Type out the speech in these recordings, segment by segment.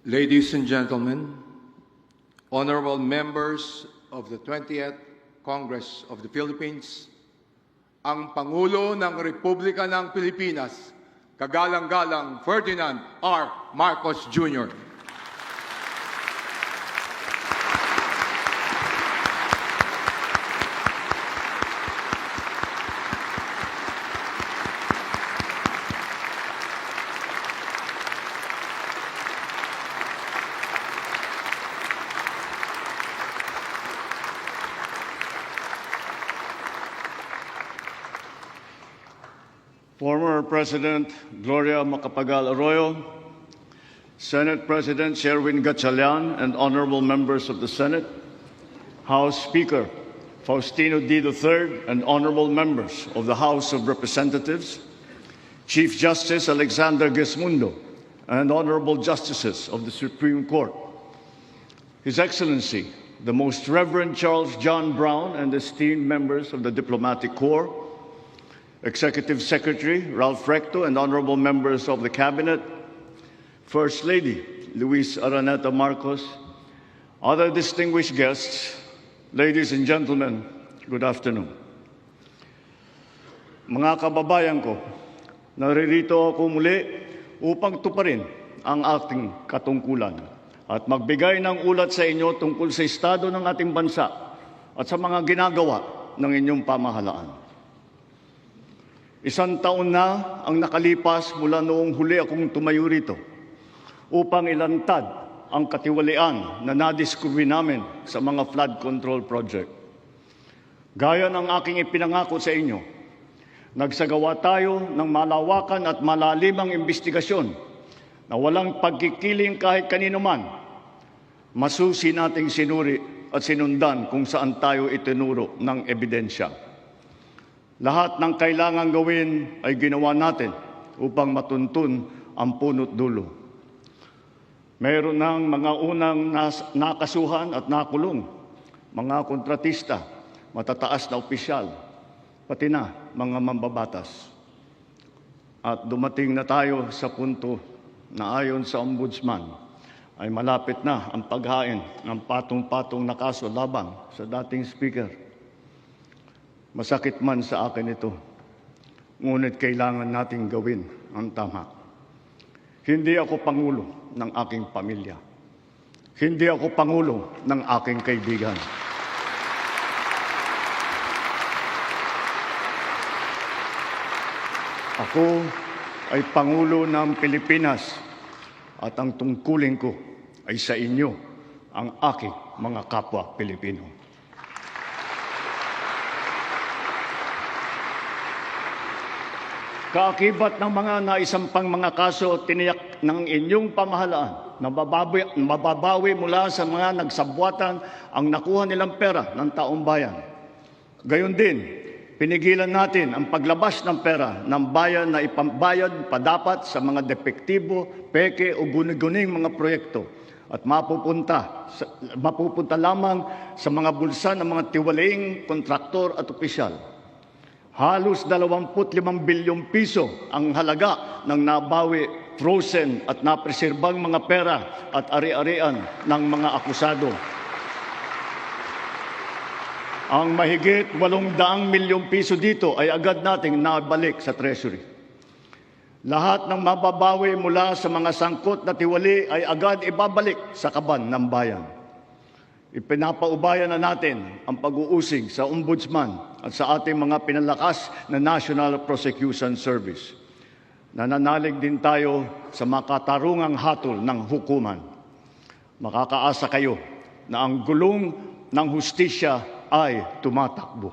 Ladies and gentlemen, honorable members of the 20th Congress of the Philippines, ang Pangulo ng Republika ng Pilipinas, kagalang-galang Ferdinand R. Marcos Jr. Former President Gloria Macapagal Arroyo, Senate President Sherwin Gatchalian, and honorable members of the Senate, House Speaker Faustino D. III, and honorable members of the House of Representatives, Chief Justice Alexander Gesmundo, and honorable justices of the Supreme Court, His Excellency, the Most Reverend Charles John Brown, and esteemed members of the Diplomatic Corps, Executive Secretary Ralph Recto, and honorable members of the Cabinet, First Lady Luis Araneta Marcos, other distinguished guests, ladies and gentlemen, good afternoon. Mga kababayan ko, naririto ako muli upang tuparin ang ating katungkulan at magbigay ng ulat sa inyo tungkol sa estado ng ating bansa at sa mga ginagawa ng inyong pamahalaan. Isang taon na ang nakalipas mula noong huli akong tumayo rito upang ilantad ang katiwalian na nadiskubre namin sa mga flood control project. Gaya ng aking ipinangako sa inyo, nagsagawa tayo ng malawakan at malalimang investigasyon na walang pagkikiling kahit kanino man. Masusi nating sinuri at sinundan kung saan tayo itinuro ng ebidensya. Lahat ng kailangang gawin ay ginawa natin upang matuntun ang punot dulo. Mayroon ng mga unang nakasuhan at nakulong, mga kontratista, matataas na opisyal, pati na mga mambabatas. At dumating na tayo sa punto na ayon sa Ombudsman ay malapit na ang paghain ng patong-patong na kaso laban sa dating Speaker. Masakit man sa akin ito, ngunit kailangan nating gawin ang tama. Hindi ako pangulo ng aking pamilya. Hindi ako pangulo ng aking kaibigan. Ako ay Pangulo ng Pilipinas at ang tungkulin ko ay sa inyo, ang aking mga kapwa Pilipino. Kaakibat ng mga naisampang mga kaso, tiniyak ng inyong pamahalaan na mababawi mula sa mga nagsabwatan ang nakuha nilang pera ng taong bayan. Gayon din, pinigilan natin ang paglabas ng pera ng bayan na ipambayad pa dapat sa mga depektibo, peke o guni-guning mga proyekto at mapupunta lamang sa mga bulsa ng mga tiwalaing kontraktor at opisyal. Halos 25 bilyong piso ang halaga ng nabawi, frozen at napreserbang mga pera at ari-arian ng mga akusado. Ang mahigit 800 milyong piso dito ay agad nating nabalik sa Treasury. Lahat ng mababawi mula sa mga sangkot na tiwali ay agad ibabalik sa kaban ng bayan. Ipinapaubayan na natin ang pag-uusig sa Ombudsman at sa ating mga pinalakas na National Prosecution Service. Nananalig din tayo sa makatarungang hatol ng hukuman. Makakaasa kayo na ang gulong ng hustisya ay tumatakbo.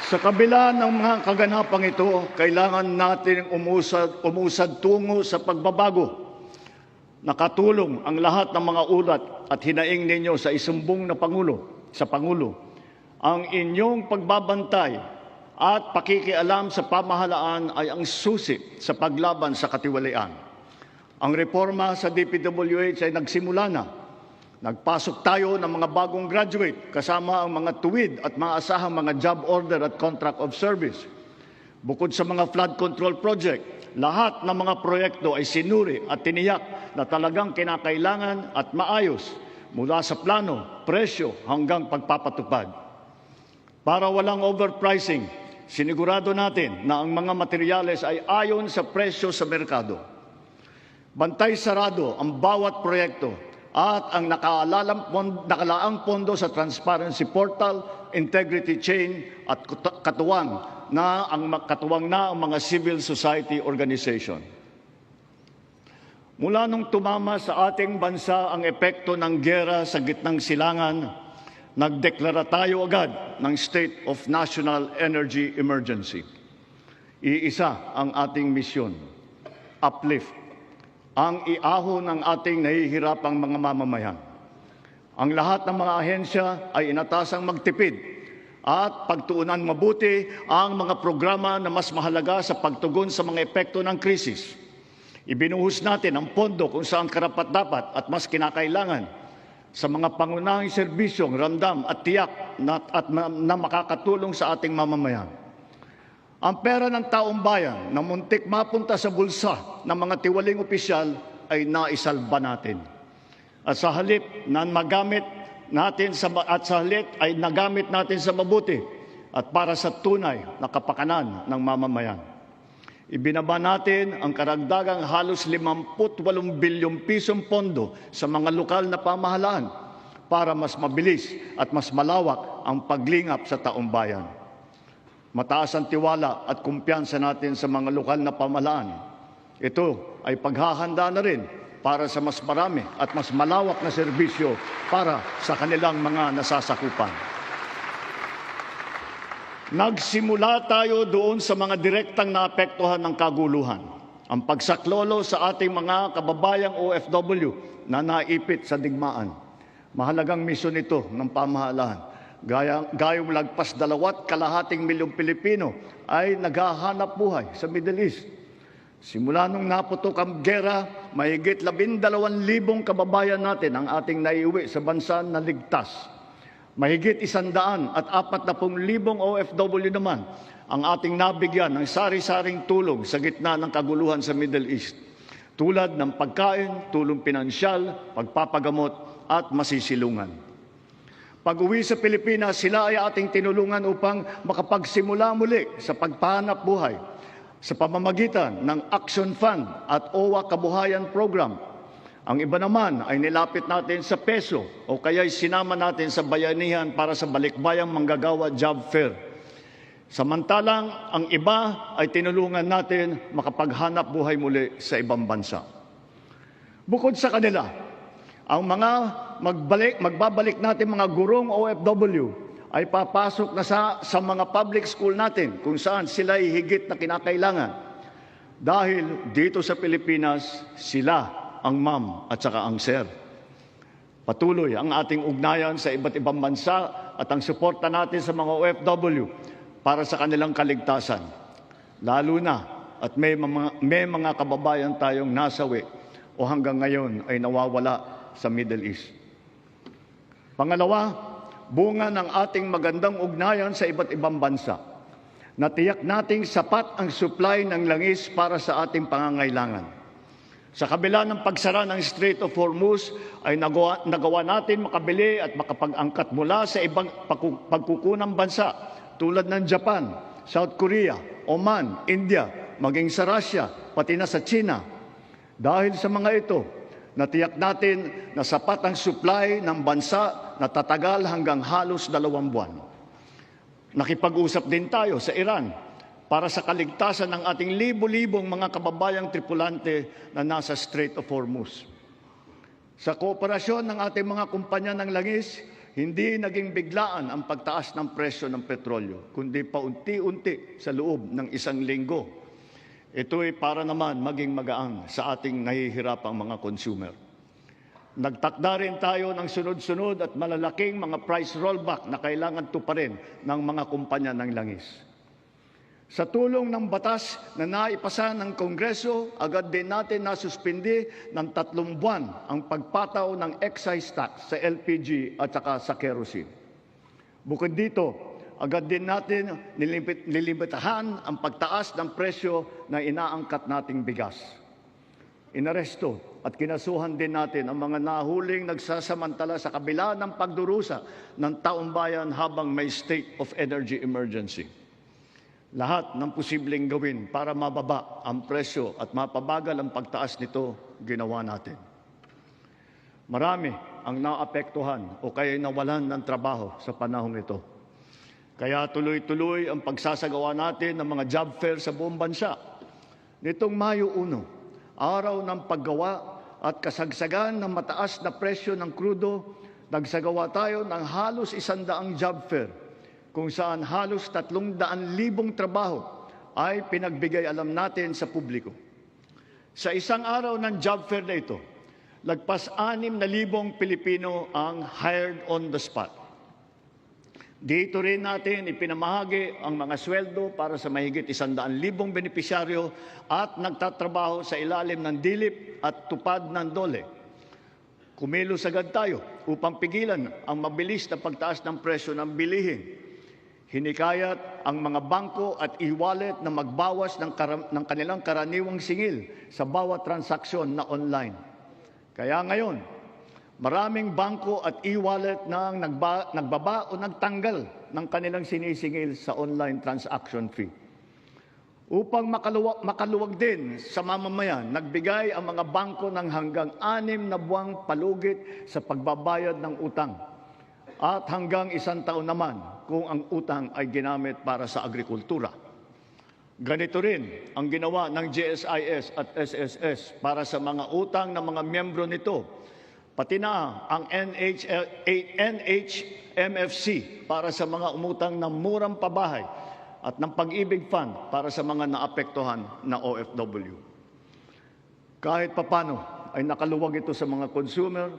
Sa kabila ng mga kaganapang ito, kailangan natin umusad tungo sa pagbabago. Nakatulong ang lahat ng mga ulat at hinaing ninyo sa isumbong na Pangulo, ang inyong pagbabantay at pakikialam sa pamahalaan ay ang susi sa paglaban sa katiwalian. Ang reforma sa DPWH ay nagsimula na. Nagpasok tayo ng mga bagong graduate kasama ang mga tuwid at maasahang mga job order at contract of service. Bukod sa mga flood control project, lahat ng mga proyekto ay sinuri at tiniyak na talagang kinakailangan at maayos mula sa plano, presyo hanggang pagpapatupad. Para walang overpricing, sinigurado natin na ang mga materyales ay ayon sa presyo sa merkado. Bantay sarado ang bawat proyekto at ang nakalaang pondo sa transparency portal, integrity chain at katuwang na ang mga civil society organization. Mula nung tumama sa ating bansa ang epekto ng giyera sa gitnang silangan, nagdeklara tayo agad ng State of National Energy Emergency. Iisa ang ating misyon, uplift, ang iahon ng ating nahihirapang mga mamamayan. Ang lahat ng mga ahensya ay inatasang magtipid at pagtuunan mabuti ang mga programa na mas mahalaga sa pagtugon sa mga epekto ng krisis. Ibinuhos natin ang pondo kung saan karapat-dapat at mas kinakailangan sa mga pangunahing serbisyong ramdam at tiyak na makakatulong sa ating mamamayan. Ang pera ng taong bayan na muntik mapunta sa bulsa ng mga tiwaling opisyal ay naisalba natin. At sa halip na nagamit natin ay nagamit natin sa mabuti at para sa tunay na kapakanan ng mamamayan. Ibinaba natin ang karagdagang halos 58 bilyong pisong pondo sa mga lokal na pamahalaan para mas mabilis at mas malawak ang paglingap sa taong bayan. Mataas ang tiwala at kumpiyansa natin sa mga lokal na pamahalaan. Ito ay paghahanda na rin para sa mas marami at mas malawak na serbisyo para sa kanilang mga nasasakupan. Nagsimula tayo doon sa mga direktang naapektuhan ng kaguluhan. Ang pagsaklolo sa ating mga kababayang OFW na naipit sa digmaan. Mahalagang misyon ito ng pamahalaan. Gayong lagpas 2.2 milyong Pilipino ay naghahanap buhay sa Middle East. Simula nung naputok ang giyera, mahigit 12,000 kababayan natin ang ating naiuwi sa bansa na ligtas. Mahigit 140,000 OFW naman ang ating nabigyan ng sari-saring tulong sa gitna ng kaguluhan sa Middle East. Tulad ng pagkain, tulong pinansyal, pagpapagamot at masisilungan. Pag-uwi sa Pilipinas, sila ay ating tinulungan upang makapagsimula muli sa pagpahanap buhay sa pamamagitan ng Action Fund at OWA Kabuhayan Program. Ang iba naman ay nilapit natin sa peso o kaya'y sinama natin sa bayanihan para sa balikbayang manggagawa job fair. Samantalang ang iba ay tinulungan natin makapaghanap buhay muli sa ibang bansa. Bukod sa kanila, ang mga magbabalik natin mga gurong OFW ay papasok na sa mga public school natin kung saan sila ay higit na kinakailangan. Dahil dito sa Pilipinas, sila ang ma'am at saka ang sir. Patuloy ang ating ugnayan sa iba't ibang bansa at ang suporta natin sa mga OFW para sa kanilang kaligtasan. Lalo na at may mga kababayan tayong nasawi o hanggang ngayon ay nawawala sa Middle East. Pangalawa, bunga ng ating magandang ugnayan sa iba't ibang bansa. Natiyak nating sapat ang supply ng langis para sa ating pangangailangan. Sa kabila ng pagsara ng Strait of Hormuz, ay nagawa natin makabili at makapag-angkat mula sa ibang pagkukunang bansa tulad ng Japan, South Korea, Oman, India, maging sa Russia, pati na sa China. Dahil sa mga ito, natiyak natin na sapat ang supply ng bansa na tatagal hanggang halos 2 buwan. Nakipag-usap din tayo sa Iran para sa kaligtasan ng ating libo-libong mga kababayang tripulante na nasa Strait of Hormuz. Sa kooperasyon ng ating mga kumpanya ng langis, hindi naging biglaan ang pagtaas ng presyo ng petrolyo, kundi paunti-unti sa loob ng 1 linggo. Ito ay para naman maging magaan sa ating nahihirapang mga consumer. Nagtakda rin tayo ng sunod-sunod at malalaking mga price rollback na kailangan tuparin ng mga kumpanya ng langis. Sa tulong ng batas na naipasa ng Kongreso, agad din natin nasuspindi ng 3 buwan ang pagpataw ng excise tax sa LPG at saka sa kerosene. Bukod dito, Agad din natin nilimitahan ang pagtaas ng presyo na inaangkat nating bigas. Inaresto at kinasuhan din natin ang mga nahuling nagsasamantala sa kabila ng pagdurusa ng taong bayan habang may state of energy emergency. Lahat ng posibleng gawin para mababa ang presyo at mapabagal ang pagtaas nito, ginawa natin. Marami ang naapektuhan o kaya nawalan ng trabaho sa panahong ito. Kaya tuloy-tuloy ang pagsasagawa natin ng mga job fair sa buong bansa. Nitong Mayo 1, araw ng paggawa at kasagsagan ng mataas na presyo ng krudo, nagsagawa tayo ng halos 100 job fair, kung saan halos 300,000 trabaho ay pinagbigay alam natin sa publiko. Sa isang araw ng job fair na ito, lagpas 6,000 Pilipino ang hired on the spot. Dito rin natin ipinamahagi ang mga sweldo para sa mahigit 100,000 benepisyaryo at nagtatrabaho sa ilalim ng dilip at tupad ng DOLE. Kumilos agad tayo upang pigilan ang mabilis na pagtaas ng presyo ng bilihin. Hinikayat ang mga bangko at e-wallet na magbawas ng kanilang karaniwang singil sa bawat transaksyon na online. Kaya ngayon, maraming bangko at e-wallet na nagbaba o nagtanggal ng kanilang sinisingil sa online transaction fee. Upang makaluwag din sa mamamayan, nagbigay ang mga bangko ng hanggang 6 na buwang palugit sa pagbabayad ng utang at hanggang 1 taon naman kung ang utang ay ginamit para sa agrikultura. Ganito rin ang ginawa ng GSIS at SSS para sa mga utang ng mga miyembro nito, pati na ang NHMFC para sa mga umutang ng murang pabahay at ng Pag-ibig Fund para sa mga naapektuhan na OFW. Kahit papano ay nakaluwag ito sa mga consumer,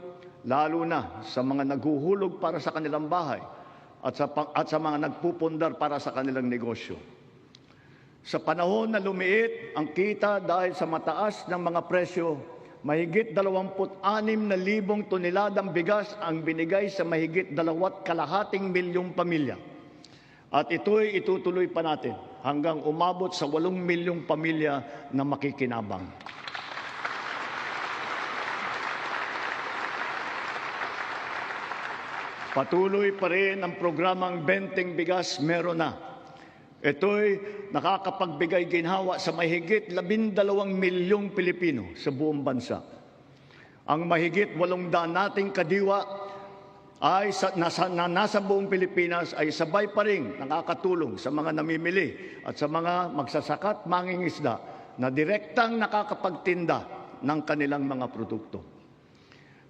lalo na sa mga naghuhulog para sa kanilang bahay at sa mga nagpupundar para sa kanilang negosyo. Sa panahon na lumiit ang kita dahil sa mataas ng mga presyo, mahigit 26,000 toneladang bigas ang binigay sa mahigit 2.5 milyong pamilya. At ito'y itutuloy pa natin hanggang umabot sa 8 milyong pamilya na makikinabang. Patuloy pa rin ang programang Benteng Bigas Meron Na. Ito'y nakakapagbigay ginhawa sa mahigit 12 milyong Pilipino sa buong bansa. Ang mahigit 800 nating kadiwa ay nasa buong Pilipinas ay sabay pa rin nakakatulong sa mga namimili at sa mga magsasakat mangingisda na direktang nakakapagtinda ng kanilang mga produkto.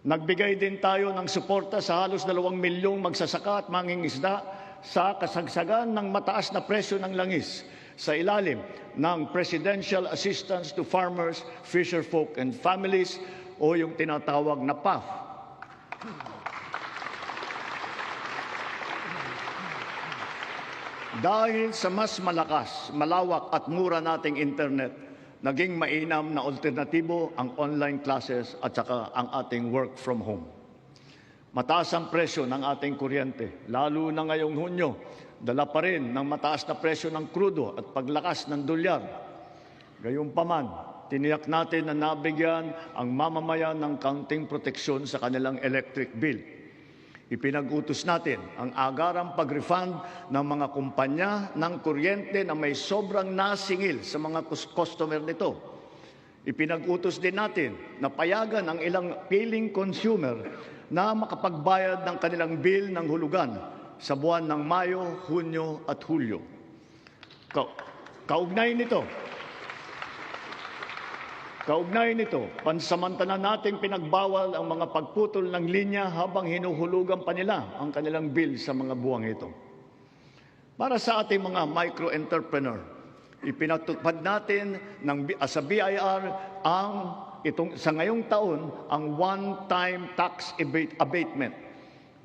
Nagbigay din tayo ng suporta sa halos 2 milyong magsasaka at mangingisda sa kasagsagan ng mataas na presyo ng langis sa ilalim ng Presidential Assistance to Farmers, Fisherfolk and Families o yung tinatawag na PAF. Dahil sa mas malakas, malawak at mura nating internet, naging mainam na alternatibo ang online classes at saka ang ating work from home. Mataas ang presyo ng ating kuryente, lalo na ngayong Hunyo, dala pa rin ng mataas na presyo ng krudo at paglakas ng dolyar. Gayunpaman, tiniyak natin na nabigyan ang mamamayan ng kaunting proteksyon sa kanilang electric bill. Ipinag-utos natin ang agarang pag-refund ng mga kumpanya ng kuryente na may sobrang nasingil sa mga customer nito. Ipinag-utos din natin na payagan ang ilang piling consumer na makapagbayad ng kanilang bill ng hulugan sa buwan ng Mayo, Hunyo at Hulyo. Kaugnay nito, pansamantala nating pinagbawal ang mga pagputol ng linya habang hinuhulugan pa nila ang kanilang bill sa mga buwang ito. Para sa ating mga micro-entrepreneur, ipinatupad natin sa BIR sa ngayong taon ang one-time tax abatement.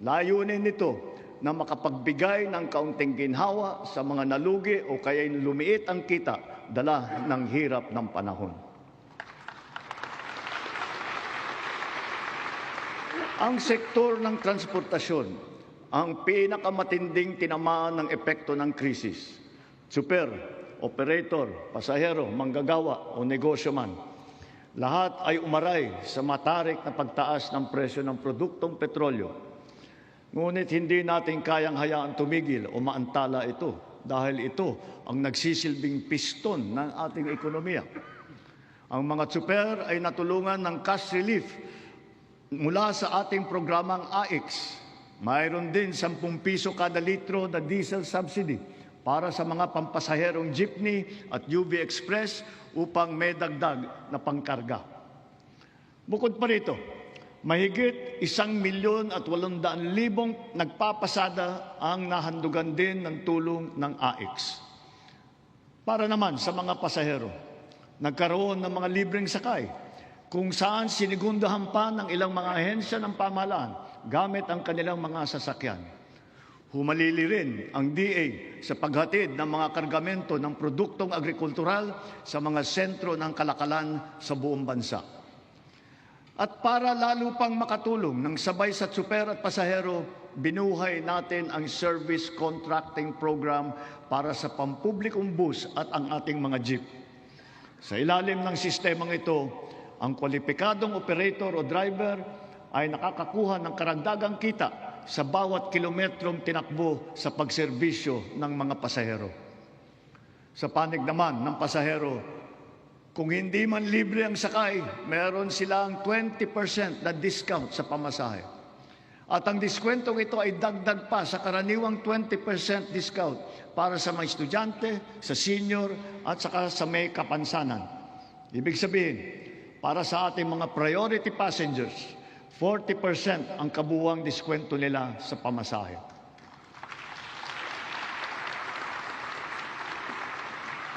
Layunin nito na makapagbigay ng kaunting ginhawa sa mga nalugi o kaya lumiit ang kita dala ng hirap ng panahon. Ang sektor ng transportasyon ang pinakamatinding tinamaan ng epekto ng krisis. Super, operator, pasahero, manggagawa o negosyo man. Lahat ay umaray sa matarik na pagtaas ng presyo ng produktong petrolyo. Ngunit hindi natin kayang hayaan tumigil o maantala ito dahil ito ang nagsisilbing piston ng ating ekonomiya. Ang mga super ay natulungan ng cash relief mula sa ating programang AIX. Mayroon din 10 piso kada litro na diesel subsidy para sa mga pampasaherong jeepney at UV Express upang may dagdag na pangkarga. Bukod pa rito, mahigit 1,800,000 nagpapasada ang nahandugan din ng tulong ng AIX. Para naman sa mga pasahero, nagkaroon ng mga libreng sakay kung saan sinigundahan pa ng ilang mga ahensya ng pamahalaan gamit ang kanilang mga sasakyan. Humalili rin ang DA sa paghatid ng mga kargamento ng produktong agrikultural sa mga sentro ng kalakalan sa buong bansa. At para lalo pang makatulong ng sabay sa super at pasahero, binuhay natin ang service contracting program para sa pampublikong bus at ang ating mga jeep. Sa ilalim ng sistemang ito, ang kwalipikadong operator o driver ay nakakakuha ng karagdagang kita sa bawat kilometrong tinakbo sa pagserbisyo ng mga pasahero. Sa panig naman ng pasahero, kung hindi man libre ang sakay, meron silang 20% na discount sa pamasahe. At ang diskwentong ito ay dagdag pa sa karaniwang 20% discount para sa mga estudyante, sa senior at saka sa may kapansanan. Ibig sabihin, para sa ating mga priority passengers, 40% ang kabuuang diskwento nila sa pamasahe.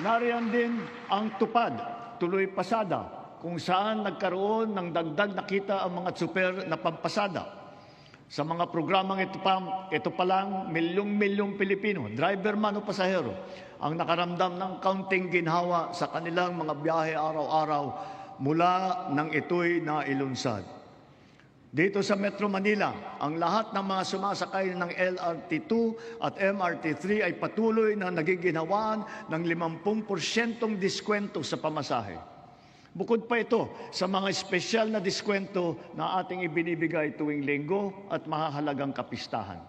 Nariyan din ang tupad, tuloy pasada, kung saan nagkaroon ng dagdag na kita ang mga super na pampasada. Sa mga programang ito pa lang, milyong-milyong Pilipino, driver man o pasahero, ang nakaramdam ng kaunting ginhawa sa kanilang mga biyahe araw-araw mula nang ito'y nailunsad. Dito sa Metro Manila, ang lahat ng mga sumasakay ng LRT2 at MRT3 ay patuloy na nagiginhawaan ng 50% diskwento sa pamasahe. Bukod pa ito sa mga espesyal na diskwento na ating ibinibigay tuwing linggo at mahahalagang kapistahan.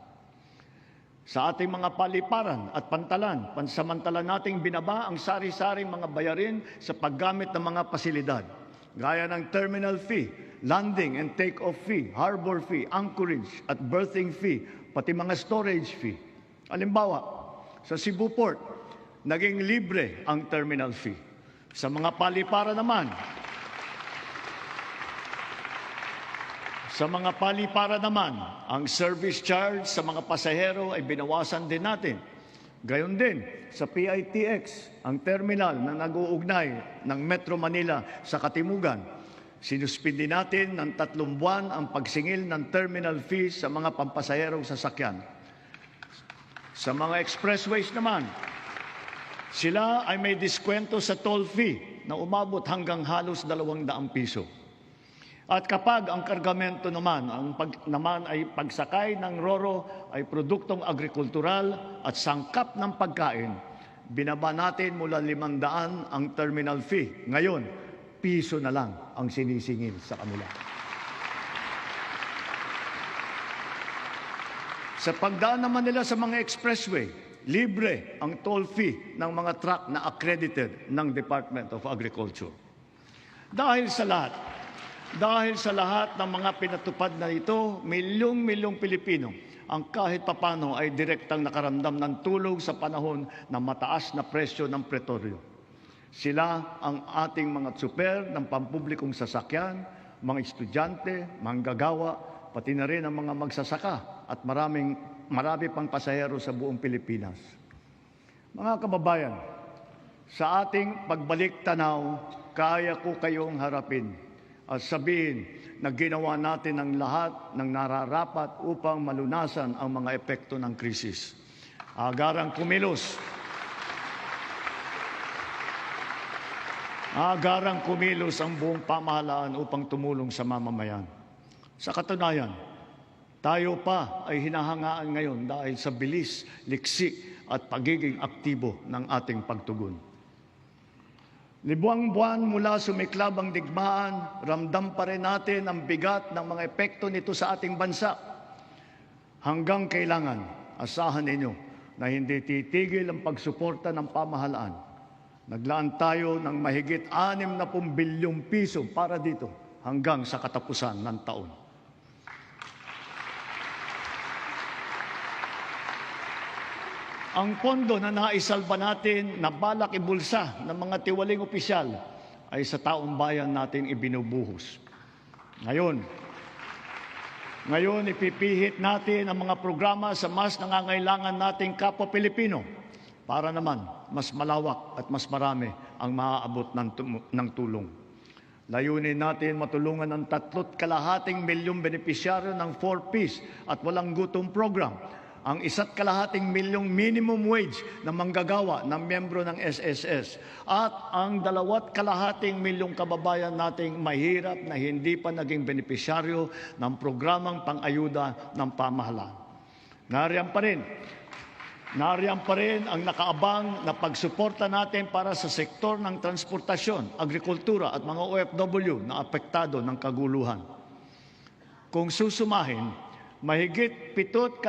Sa ating mga paliparan at pantalan, pansamantala nating binaba ang sari-saring mga bayarin sa paggamit ng mga pasilidad, gaya ng terminal fee, landing and take-off fee, harbor fee, anchorage at berthing fee, pati mga storage fee. Halimbawa, sa Cebu Port, naging libre ang terminal fee. Sa mga palipara naman, ang service charge sa mga pasahero ay binawasan din natin. Gayon din sa PITX, ang terminal na nag-uugnay ng Metro Manila sa Katimugan. Sinuspindi natin ng 3 buwan ang pagsingil ng terminal fees sa mga pampasaherong sasakyan. Sa mga expressways naman, sila ay may diskwento sa toll fee na umabot hanggang halos 200 piso. At kapag ang kargamento naman, ay pagsakay ng RoRo ay produktong agrikultural at sangkap ng pagkain, binaba natin mula 500 ang terminal fee. Ngayon, piso na lang ang sinisingil sa kanila. Sa pagdaan naman nila sa mga expressway, libre ang toll fee ng mga truck na accredited ng Department of Agriculture. Dahil sa lahat ng mga pinatupad na ito, milyong-milyong Pilipino ang kahit papano ay direktang nakaramdam ng tulong sa panahon ng mataas na presyo ng petrolyo. Sila ang ating mga super ng pampublikong sasakyan, mga estudyante, manggagawa, pati na rin ang mga magsasaka at marami pang pasahero sa buong Pilipinas. Mga kababayan, sa ating pagbalik tanaw, kaya ko kayong harapin at sabihin na ginawa natin ang lahat ng nararapat upang malunasan ang mga epekto ng krisis. Agarang kumilos ang buong pamahalaan upang tumulong sa mamamayan. Sa katunayan, Tayo pa ay hinahangaan ngayon dahil sa bilis, liksi at pagiging aktibo ng ating pagtugon. Libuang buwan mula sumiklab ang digmaan, ramdam pa rin natin ang bigat ng mga epekto nito sa ating bansa. Hanggang kailangan, asahan ninyo na hindi titigil ang pagsuporta ng pamahalaan. Naglaan tayo ng mahigit 60 bilyong piso para dito hanggang sa katapusan ng taon. Ang pondo na naisalba natin na balak ibulsa ng mga tiwaling opisyal ay sa taong bayan natin ibinubuhos. Ngayon ipipihit natin ang mga programa sa mas nangangailangan nating kapwa Pilipino para naman mas malawak at mas marami ang maaabot ng tulong. Layunin natin matulungan ang 3.2 milyong benepisyaryo ng 4Ps at walang gutom program, ang 1.2 milyong minimum wage na manggagawa ng miyembro ng SSS at ang 2.2 milyong kababayan nating mahirap na hindi pa naging benepisyaryo ng programang pang-ayuda ng pamahalaan. Nariyan pa rin ang nakaabang na pagsuporta natin para sa sektor ng transportasyon, agrikultura at mga OFW na apektado ng kaguluhan. Kung susumahin, mahigit 7.2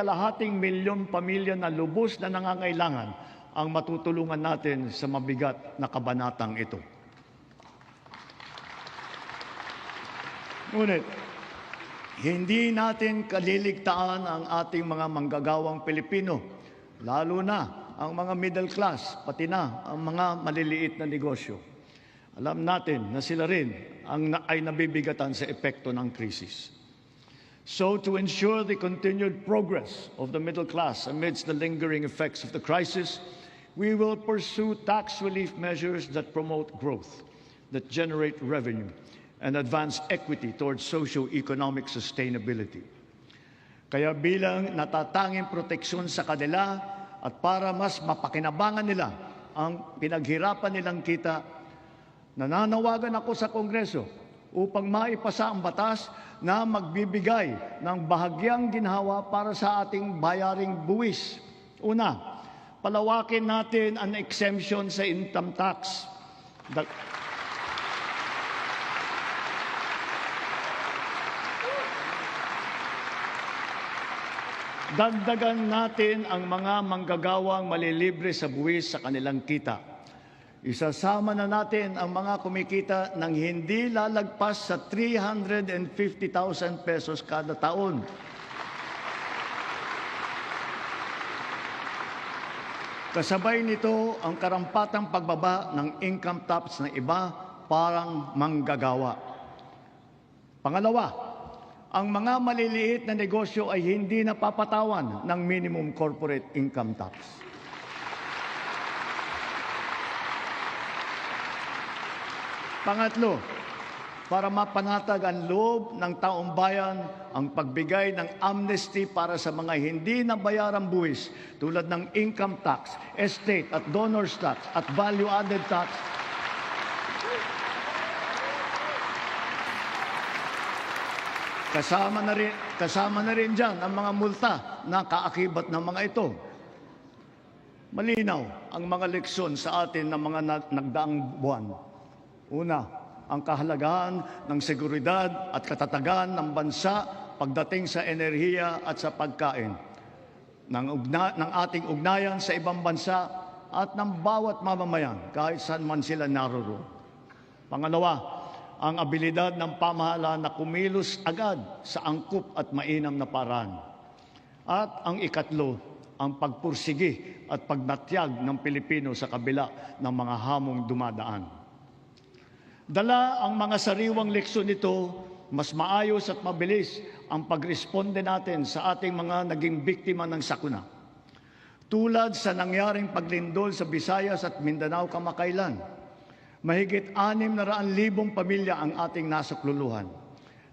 milyong pamilya na lubos na nangangailangan ang matutulungan natin sa mabigat na kabanatang ito. Ngunit, hindi natin kaliligtaan ang ating mga manggagawang Pilipino, lalo na ang mga middle class, pati na ang mga maliliit na negosyo. Alam natin na sila rin ay nabibigatan sa epekto ng krisis. So, to ensure the continued progress of the middle class amidst the lingering effects of the crisis, we will pursue tax relief measures that promote growth, that generate revenue, and advance equity towards socio-economic sustainability. Kaya bilang natatanging proteksyon sa kanila at para mas mapakinabangan nila ang pinaghirapan nilang kita, nananawagan ako sa Kongreso upang maipasa ang batas na magbibigay ng bahagyang ginhawa para sa ating bayaring buwis. Una, palawakin natin ang exemption sa income tax. Dagdagan natin ang mga manggagawang malilibre sa buwis sa kanilang kita. Isasama na natin ang mga kumikita ng hindi lalagpas sa 350,000 pesos kada taon. Kasabay nito ang karampatang pagbaba ng income tax ng iba parang manggagawa. Pangalawa, ang mga maliliit na negosyo ay hindi napapatawan ng minimum corporate income tax. Pangatlo, para mapanatag ang loob ng taong bayan ang pagbigay ng amnesty para sa mga hindi nabayarang buwis tulad ng income tax, estate at donors tax at value-added tax. Kasama na rin dyan ang mga multa na kaakibat ng mga ito. Malinaw ang mga leksyon sa atin ng mga nagdaang buwan. Una, ang kahalagahan ng seguridad at katatagan ng bansa pagdating sa enerhiya at sa pagkain, ng ating ugnayan sa ibang bansa at ng bawat mamamayan kahit saan man sila naroroon. Pangalawa, ang abilidad ng pamahalaan na kumilos agad sa angkop at mainam na paraan. At ang ikatlo, ang pagpursigi at pagnatyag ng Pilipino sa kabila ng mga hamong dumadaan. Dala ang mga sariwang leksyon nito, mas maayos at mabilis ang pagresponde natin sa ating mga naging biktima ng sakuna. Tulad sa nangyaring paglindol sa Visayas at Mindanao kamakailan, mahigit 600,000 pamilya ang ating nasakluluhan.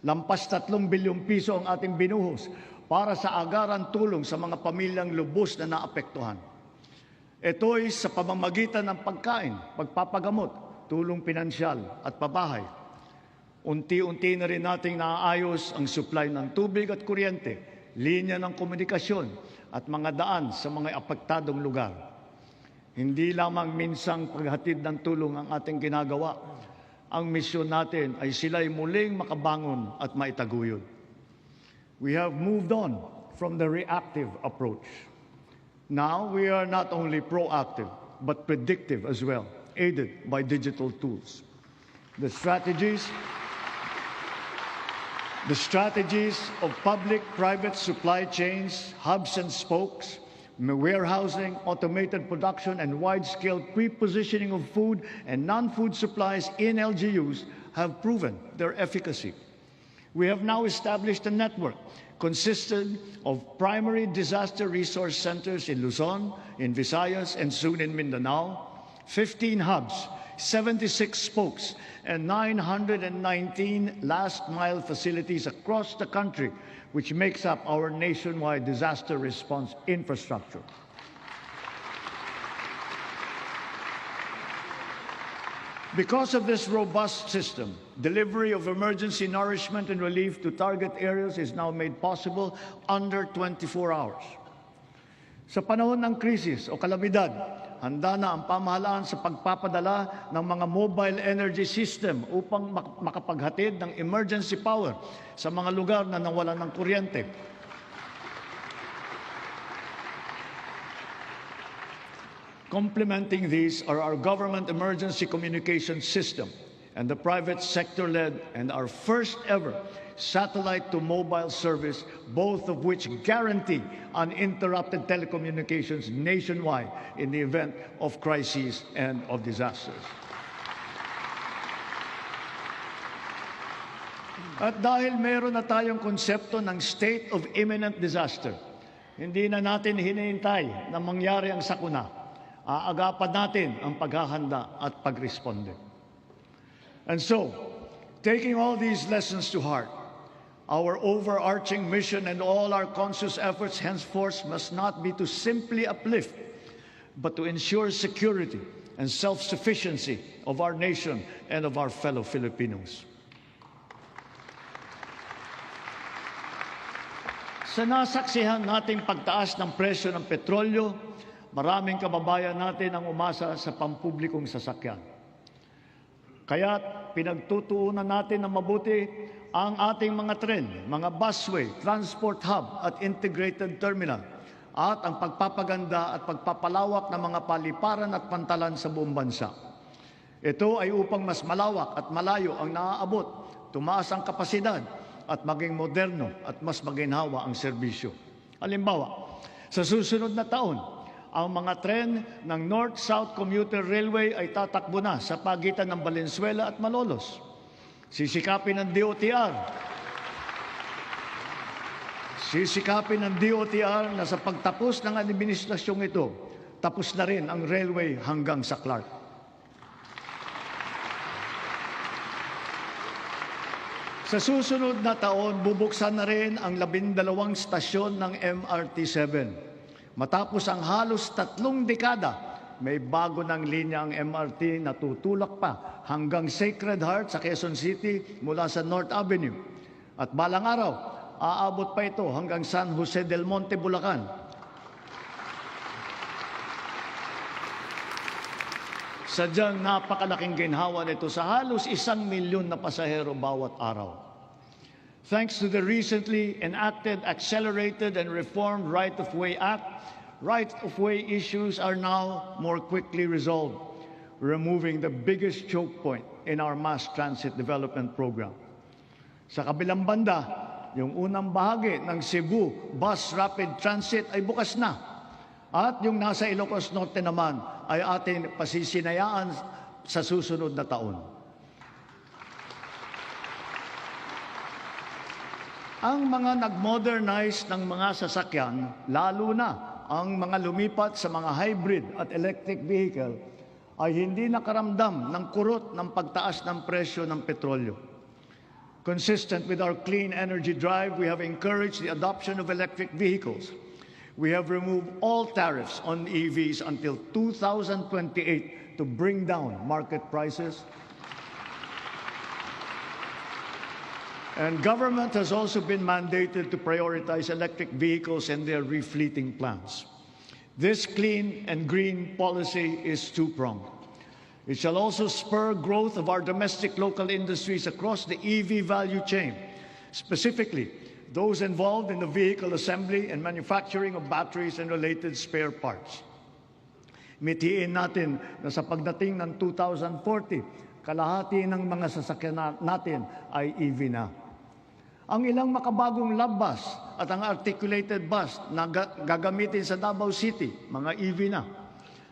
Lampas 3 bilyong piso ang ating binuhos para sa agaran tulong sa mga pamilyang lubos na naapektuhan. Ito'y sa pamamagitan ng pagkain, pagpapagamot, tulong pinansyal at pabahay. Unti-unti na rin nating naayos ang supply ng tubig at kuryente linya ng komunikasyon at mga daan sa mga apektadong lugar. Hindi lamang minsang paghatid ng tulong ang ating ginagawa. Ang misyon natin ay sila'y muling makabangon at maitaguyod. We have moved on from the reactive approach. Now we are not only proactive, but predictive as well, aided by digital tools. The strategies of public-private supply chains, hubs and spokes, warehousing, automated production, and wide-scale pre-positioning of food and non-food supplies in LGUs have proven their efficacy. We have now established a network consisting of primary disaster resource centers in Luzon, in Visayas, and soon in Mindanao, 15 hubs, 76 spokes, and 919 last-mile facilities across the country, which makes up our nationwide disaster response infrastructure. Because of this robust system, delivery of emergency nourishment and relief to target areas is now made possible under 24 hours. Sa panahon ng krisis o kalamidad, handa na ang pamahalaan sa pagpapadala ng mga mobile energy system upang makapaghatid ng emergency power sa mga lugar na nawalan ng kuryente. Complementing these are our government emergency communication system and the private sector-led and our first ever satellite-to-mobile service, both of which guarantee uninterrupted telecommunications nationwide in the event of crises and of disasters. At dahil meron na tayong konsepto ng state of imminent disaster, hindi na natin hinihintay na mangyari ang sakuna. Aagapan natin ang paghahanda at pagresponde. And so, taking all these lessons to heart, our overarching mission and all our conscious efforts henceforth must not be to simply uplift, but to ensure security and self-sufficiency of our nation and of our fellow Filipinos. Sa nasaksihan nating pagtaas ng presyo ng petrolyo, maraming kababayan natin ang umasa sa pampublikong sasakyan. Kaya't pinagtutuunan natin ng mabuti ang ating mga tren, mga busway, transport hub at integrated terminal at ang pagpapaganda at pagpapalawak ng mga paliparan at pantalan sa buong bansa. Ito ay upang mas malawak at malayo ang naaabot, tumaas ang kapasidad at maging moderno at mas maginhawa ang serbisyo. Halimbawa, sa susunod na taon, ang mga tren ng North-South Commuter Railway ay tatakbo na sa pagitan ng Valenzuela at Malolos. Sisikapin ng DOTR na sa pagtapos ng administrasyong ito, tapos na rin ang railway hanggang sa Clark. Sa susunod na taon, bubuksan na rin ang 12 stasyon ng MRT-7. Matapos ang halos 3 dekada, may bago ng linya ang MRT na tutulak pa hanggang Sacred Heart sa Quezon City mula sa North Avenue. At balang araw, aabot pa ito hanggang San Jose del Monte, Bulacan. Sadyang napakalaking ginhawa nito sa halos 1 milyon na pasahero bawat araw. Thanks to the recently enacted Accelerated and Reformed Right-of-Way Act, right-of-way issues are now more quickly resolved, removing the biggest choke point in our mass transit development program. Sa kabilang banda, yung unang bahagi ng Cebu Bus Rapid Transit ay bukas na. At yung nasa Ilocos Norte naman ay ating pasisinayaan sa susunod na taon. Ang mga nag-modernize ng mga sasakyan, lalo na ang mga lumipat sa mga hybrid at electric vehicle, ay hindi nakaramdam ng kurot ng pagtaas ng presyo ng petrolyo. Consistent with our clean energy drive, we have encouraged the adoption of electric vehicles. We have removed all tariffs on EVs until 2028 to bring down market prices. And government has also been mandated to prioritize electric vehicles and their refleeting plans. This clean and green policy is two-pronged. It shall also spur growth of our domestic local industries across the EV value chain, specifically those involved in the vehicle assembly and manufacturing of batteries and related spare parts. Mitiin natin na sa pagdating ng 2040, kalahati ng mga sasakyan natin ay EV na. Ang ilang makabagong lab bus at ang articulated bus na gagamitin sa Davao City, mga EV na.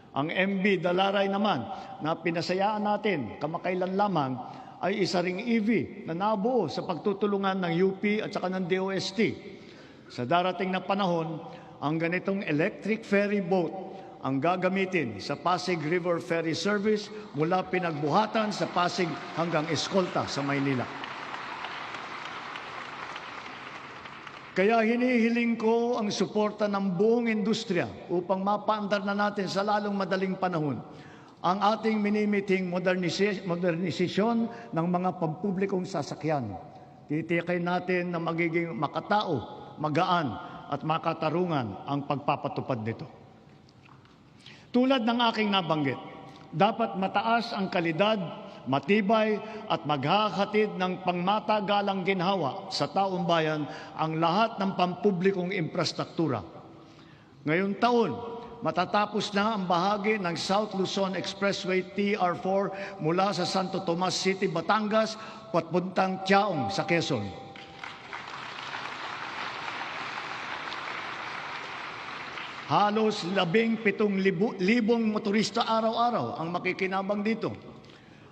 Ang MB Dalaray naman na pinasayaan natin kamakailan lamang ay isa ring EV na nabuo sa pagtutulungan ng UP at saka ng DOST. Sa darating na panahon, ang ganitong electric ferry boat ang gagamitin sa Pasig River Ferry Service mula Pinagbuhatan sa Pasig hanggang Escolta sa Maynila. Kaya hinihiling ko ang suporta ng buong industriya upang mapaandar na natin sa lalong madaling panahon ang ating minimiting modernisasyon ng mga pampublikong sasakyan. Titiyakin natin na magiging makatao, magaan at makatarungan ang pagpapatupad nito. Tulad ng aking nabanggit, dapat mataas ang kalidad, matibay at maghahatid ng pangmatagalang ginhawa sa taong bayan ang lahat ng pampublikong infrastruktura. Ngayong taon, matatapos na ang bahagi ng South Luzon Expressway TR4 mula sa Santo Tomas City, Batangas, papuntang Tiaong sa Quezon. Halos 17,000 motorista araw-araw ang makikinabang dito.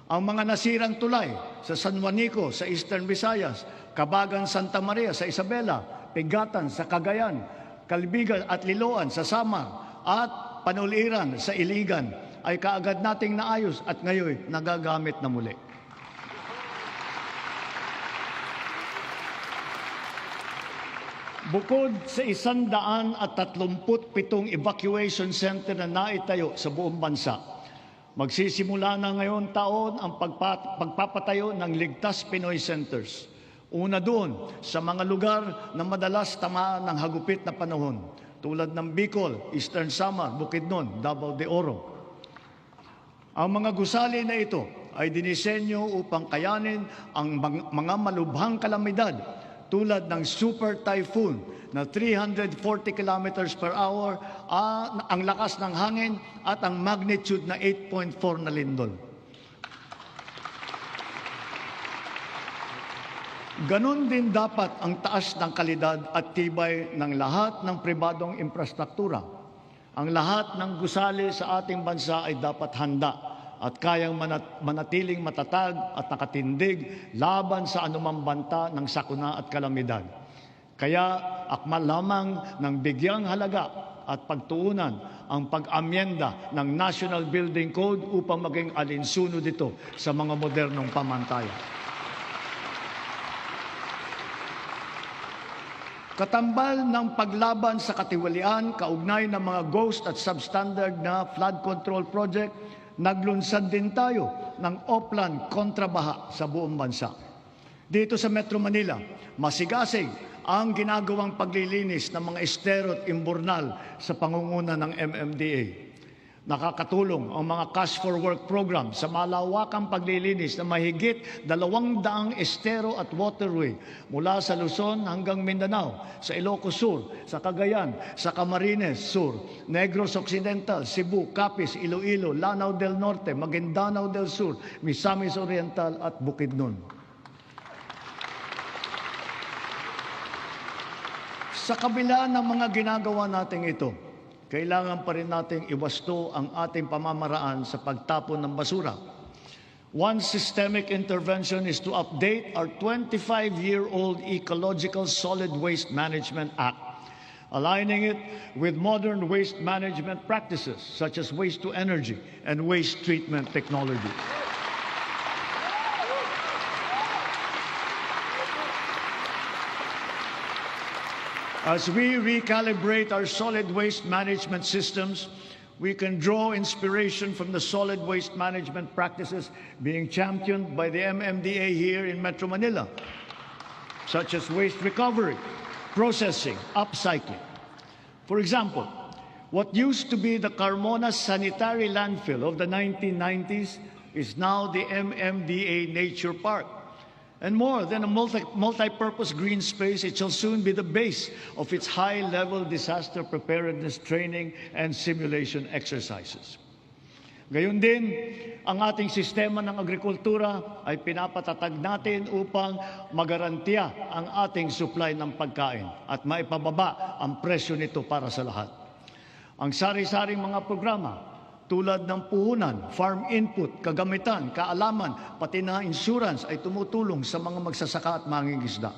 Ang mga nasirang tulay sa San Juanico sa Eastern Visayas, Cabagan, Santa Maria sa Isabela, Pigatan sa Cagayan, Calbigan at Liloan sa Samar at Panuliran sa Iligan ay kaagad nating naayos at ngayon nagagamit na muli. Bukod sa 137 evacuation center na naitayo sa buong bansa, magsisimula na ngayon taon ang pagpapatayo ng Ligtas Pinoy Centers. Una doon sa mga lugar na madalas tamaan ng hagupit na panahon, tulad ng Bicol, Eastern Samar, Bukidnon, Davao de Oro. Ang mga gusali na ito ay dinisenyo upang kayanin ang mga malubhang kalamidad tulad ng super typhoon na 340 kilometers per hour, ang lakas ng hangin at ang magnitude na 8.4 na lindol. Ganon din dapat ang taas ng kalidad at tibay ng lahat ng pribadong infrastruktura. Ang lahat ng gusali sa ating bansa ay dapat handa at kayang manatiling matatag at nakatindig laban sa anumang banta ng sakuna at kalamidad. Kaya akma lamang ng bigyang halaga at pagtuunan ang pag-amyenda ng National Building Code upang maging alinsunod ito sa mga modernong pamantayan. Katambal ng paglaban sa katiwalian, kaugnay ng mga ghost at substandard na flood control project, naglunsad din tayo ng Oplan kontrabaha sa buong bansa. Dito sa Metro Manila, masigasig ang ginagawang paglilinis ng mga estero at imburnal sa pangunguna ng MMDA. Nakakatulong ang mga Cash for Work program sa malawakang paglilinis na mahigit 200 estero at waterway mula sa Luzon hanggang Mindanao, sa Ilocos Sur, sa Cagayan, sa Camarines Sur, Negros Occidental, Cebu, Capiz, Iloilo, Lanao del Norte, Maguindanao del Sur, Misamis Oriental at Bukidnon. Sa kabila ng mga ginagawa nating ito, kailangan pa rin nating iwasto ang ating pamamaraan sa pagtapon ng basura. One systemic intervention is to update our 25-year-old Ecological Solid Waste Management Act, aligning it with modern waste management practices such as waste-to-energy and waste treatment technology. As we recalibrate our solid waste management systems, we can draw inspiration from the solid waste management practices being championed by the MMDA here in Metro Manila. such as waste recovery, processing, upcycling. For example, what used to be the Carmona sanitary landfill of the 1990s is now the MMDA Nature Park. And more than a multi-purpose green space, it shall soon be the base of its high-level disaster preparedness training and simulation exercises. Gayon din, ang ating sistema ng agrikultura ay pinapatatag natin upang magarantiya ang ating supply ng pagkain at maipababa ang presyo nito para sa lahat. Ang sari-saring mga programa tulad ng puhunan, farm input, kagamitan, kaalaman, pati na insurance ay tumutulong sa mga magsasaka at mangingisda.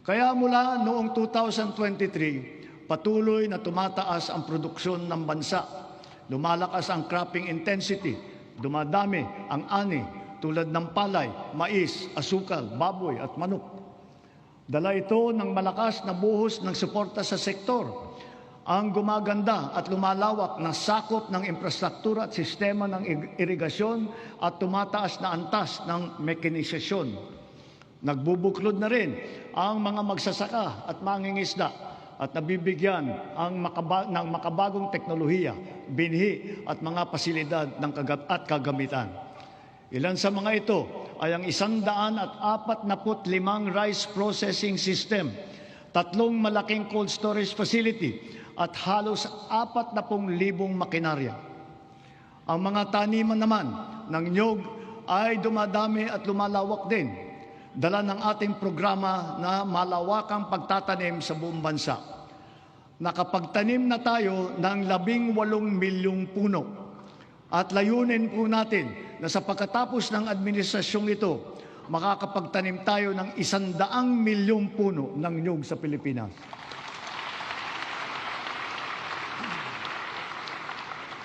Kaya mula noong 2023, patuloy na tumataas ang produksyon ng bansa. Lumalakas ang cropping intensity, dumadami ang ani tulad ng palay, mais, asukal, baboy at manok. Dala ito ng malakas na buhos ng suporta sa sektor, ang gumaganda at lumalawak na sakop ng infrastruktura at sistema ng irigasyon at tumataas na antas ng mekanisasyon. Nagbubuklod na rin ang mga magsasaka at mangingisda at nabibigyan ng makabagong teknolohiya, binhi at mga pasilidad at kagamitan. Ilan sa mga ito ay ang 145 rice processing system, 3 malaking cold storage facility, at halos 40,000 makinarya. Ang mga taniman naman ng niyog ay dumadami at lumalawak din, dala ng ating programa na malawakang pagtatanim sa buong bansa. Nakapagtanim na tayo ng 18 milyong puno at layunin po natin na sa pagkatapos ng administrasyong ito, makakapagtanim tayo ng 100 milyong puno ng niyog sa Pilipinas.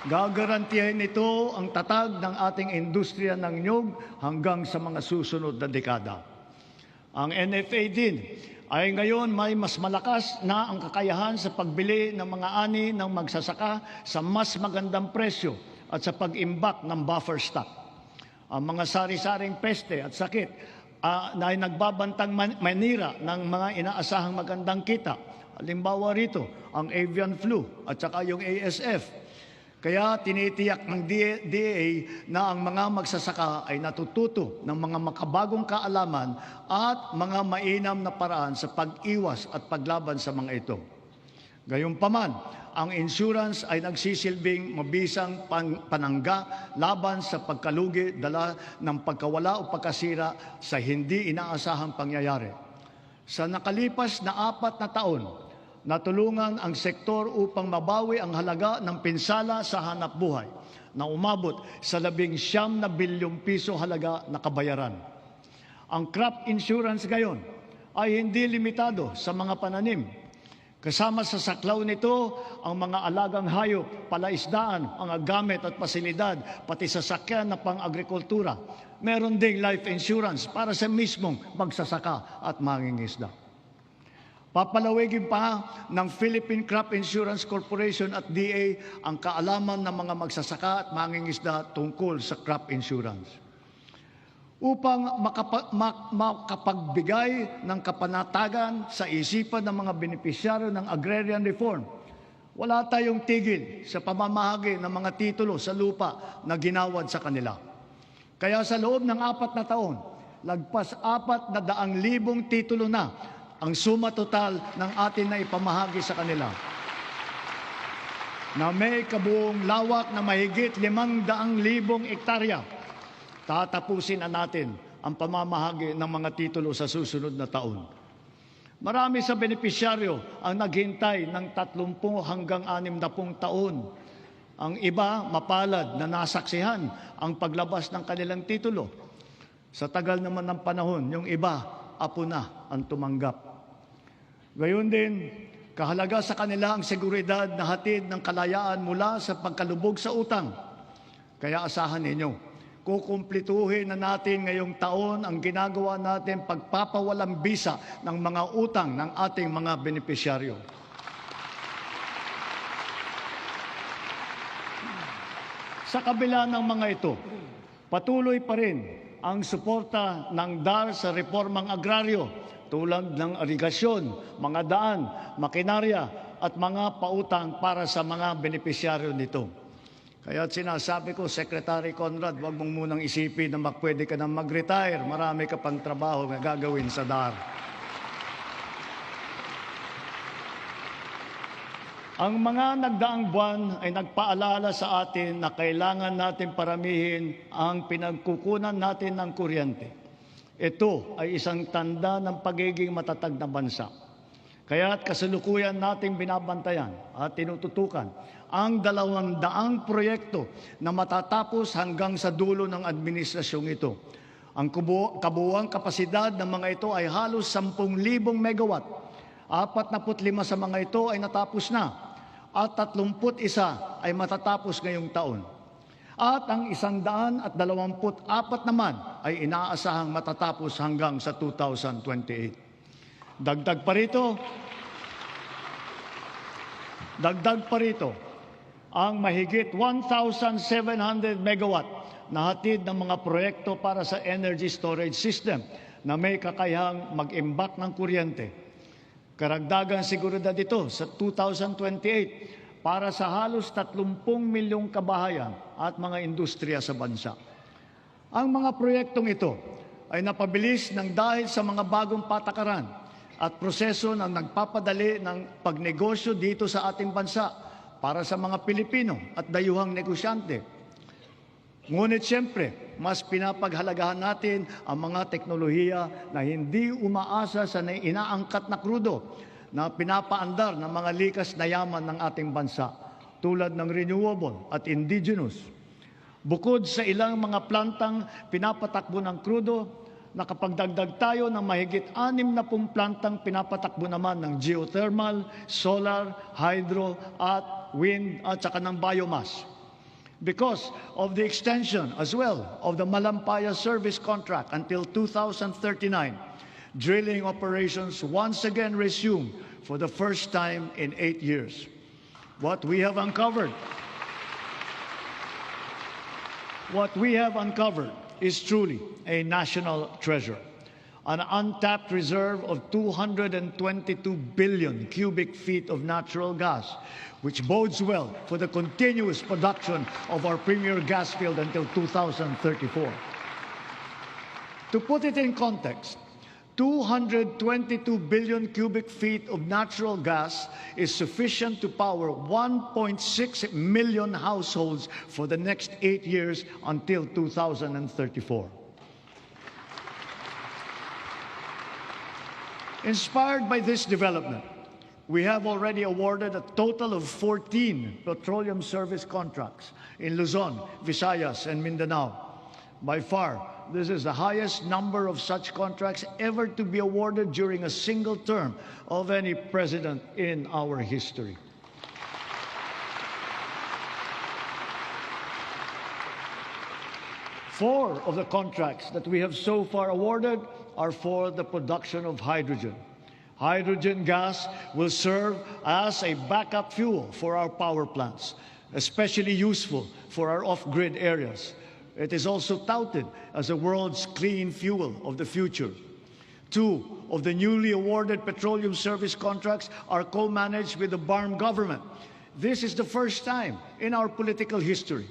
Gagarantiyahin ito ang tatag ng ating industriya ng niyog hanggang sa mga susunod na dekada. Ang NFA din ay ngayon may mas malakas na ang kakayahan sa pagbili ng mga ani ng magsasaka sa mas magandang presyo at sa pag-imbak ng buffer stock. Ang mga sari-saring peste at sakit na ay nagbabantang manira ng mga inaasahang magandang kita. Halimbawa rito, ang avian flu at saka yung ASF. Kaya tinitiyak ng DA na ang mga magsasaka ay natututo ng mga makabagong kaalaman at mga mainam na paraan sa pag-iwas at paglaban sa mga ito. Gayunpaman, ang insurance ay nagsisilbing mabisang panangga laban sa pagkalugi dala ng pagkawala o pagkasira sa hindi inaasahang pangyayari. Sa nakalipas na 4 na taon, natulungan ang sektor upang mabawi ang halaga ng pinsala sa hanapbuhay na umabot sa 19 bilyong piso halaga na kabayaran. Ang crop insurance ngayon ay hindi limitado sa mga pananim. Kasama sa saklaw nito ang mga alagang hayop, palaisdaan, mga gamit at pasilidad, pati sasakyan na pang-agrikultura. Meron ding life insurance para sa mismong magsasaka at mangingisda. Papalawigin pa ng Philippine Crop Insurance Corporation at DA ang kaalaman ng mga magsasaka at mangingisda tungkol sa crop insurance. Upang makapagbigay ng kapanatagan sa isipan ng mga benepisyaryo ng agrarian reform, wala tayong tigil sa pamamahagi ng mga titulo sa lupa na ginawad sa kanila. Kaya sa loob ng 4 na taon, lagpas 400,000 titulo na ang suma total ng atin na ipamahagi sa kanila, na may kabuong lawak na mahigit 500,000 hektarya. Tatapusin na natin ang pamamahagi ng mga titulo sa susunod na taon. Marami sa benepisyaryo ang naghintay ng 30 hanggang 60 taon. Ang iba mapalad na nasaksihan ang paglabas ng kanilang titulo. Sa tagal naman ng panahon, yung iba, apo na ang tumanggap. Gayon din, kahalaga sa kanila ang seguridad na hatid ng kalayaan mula sa pagkalubog sa utang. Kaya asahan ninyo, kukumplituhin na natin ngayong taon ang ginagawa natin pagpapawalang bisa ng mga utang ng ating mga benepisyaryo. Sa kabila ng mga ito, patuloy pa rin ang suporta ng DAR sa reformang agraryo tulad ng irigasyon, mga daan, makinarya at mga pautang para sa mga benepisyaryo nito. Kaya sinasabi ko, Secretary Conrad, huwag mong munang isipin na pwede ka na mag-retire. Marami ka pang trabaho na gagawin sa DAR. Ang mga nagdaang buwan ay nagpaalala sa atin na kailangan natin paramihin ang pinagkukunan natin ng kuryente. Ito ay isang tanda ng pagiging matatag na bansa. Kaya't kasalukuyan nating binabantayan at tinututukan ang 200 proyekto na matatapos hanggang sa dulo ng administrasyong ito. Ang kabuuang kapasidad ng mga ito ay halos 10,000 megawatt. 45 sa mga ito ay natapos na at 31 ay matatapos ngayong taon. At ang 124 naman ay inaasahang matatapos hanggang sa 2028. Dagdag pa rito ang mahigit 1,700 megawatt na hatid ng mga proyekto para sa energy storage system na may kakayahang mag-imbak ng kuryente. Karagdagang seguridad ito sa 2028 para sa halos 30 milyong kabahayan at mga industriya sa bansa. Ang mga proyektong ito ay napabilis ng dahil sa mga bagong patakaran at proseso na nagpapadali ng pagnegosyo dito sa ating bansa para sa mga Pilipino at dayuhang negosyante. Ngunit siyempre, mas pinapaghalagahan natin ang mga teknolohiya na hindi umaasa sa inaangkat na krudo na pinapaandar ng mga likas na yaman ng ating bansa, tulad ng renewable at indigenous. Bukod sa ilang mga plantang pinapatakbo ng krudo, nakapagdagdag tayo ng mahigit 60 plantang pinapatakbo naman ng geothermal, solar, hydro at wind at saka ng biomass. Because of the extension as well of the Malampaya service contract until 2039, drilling operations once again resume for the first time in 8 years. What we have uncovered is truly a national treasure. An untapped reserve of 222 billion cubic feet of natural gas, which bodes well for the continuous production of our premier gas field until 2034. To put it in context, 222 billion cubic feet of natural gas is sufficient to power 1.6 million households for the next 8 years until 2034. Inspired by this development, we have already awarded a total of 14 petroleum service contracts in Luzon, Visayas, and Mindanao. By far, this is the highest number of such contracts ever to be awarded during a single term of any president in our history. Four of the contracts that we have so far awarded are for the production of hydrogen. Hydrogen gas will serve as a backup fuel for our power plants, especially useful for our off-grid areas. It is also touted as the world's clean fuel of the future. 2 of the newly awarded petroleum service contracts are co-managed with the BARM government. This is the first time in our political history.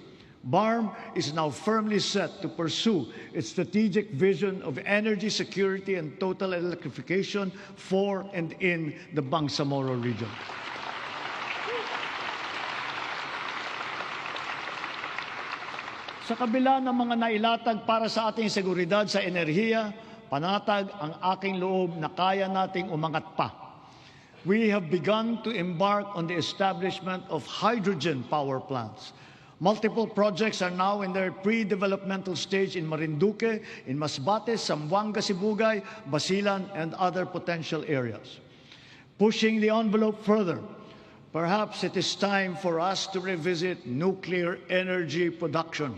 BARM is now firmly set to pursue its strategic vision of energy security and total electrification for and in the Bangsamoro region. Sa kabila ng mga nailatag para sa ating seguridad sa enerhiya, panatag ang aking loob na kaya nating umangat pa. We have begun to embark on the establishment of hydrogen power plants. Multiple projects are now in their pre-developmental stage in Marinduque, in Masbate, Zamboanga, Sibugay, Basilan, and other potential areas. Pushing the envelope further, perhaps it is time for us to revisit nuclear energy production.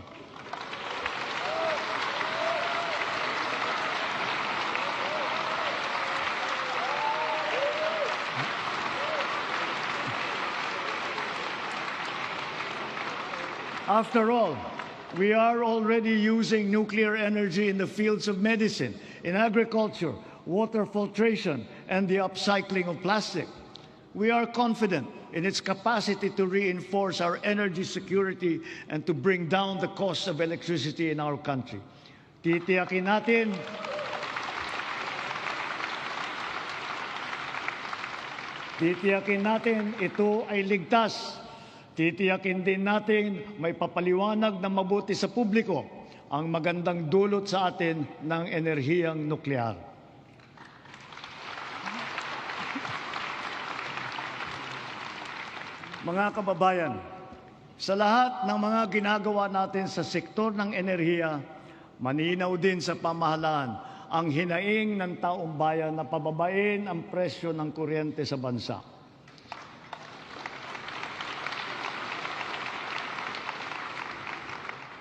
After all, we are already using nuclear energy in the fields of medicine, in agriculture, water filtration, and the upcycling of plastic. We are confident in its capacity to reinforce our energy security and to bring down the cost of electricity in our country. Titiyakin natin ito ay ligtas. Titiyakin din natin may papaliwanag na mabuti sa publiko ang magandang dulot sa atin ng enerhiyang nuklear. Mga kababayan, sa lahat ng mga ginagawa natin sa sektor ng enerhiya, maninaw din sa pamahalaan ang hinaing ng taong bayan na pababain ang presyo ng kuryente sa bansa.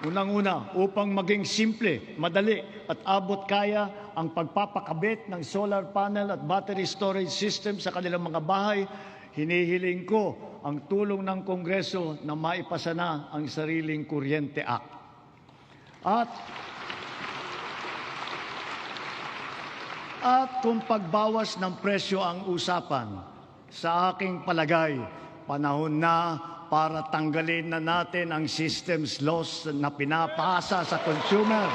Unang-una, upang maging simple, madali at abot kaya ang pagpapakabit ng solar panel at battery storage system sa kanilang mga bahay, hinihiling ko ang tulong ng Kongreso na maipasa na ang Sariling Kuryente Act. At kung pagbawas ng presyo ang usapan, sa aking palagay, panahon na para tanggalin na natin ang systems loss na pinapasa sa consumer.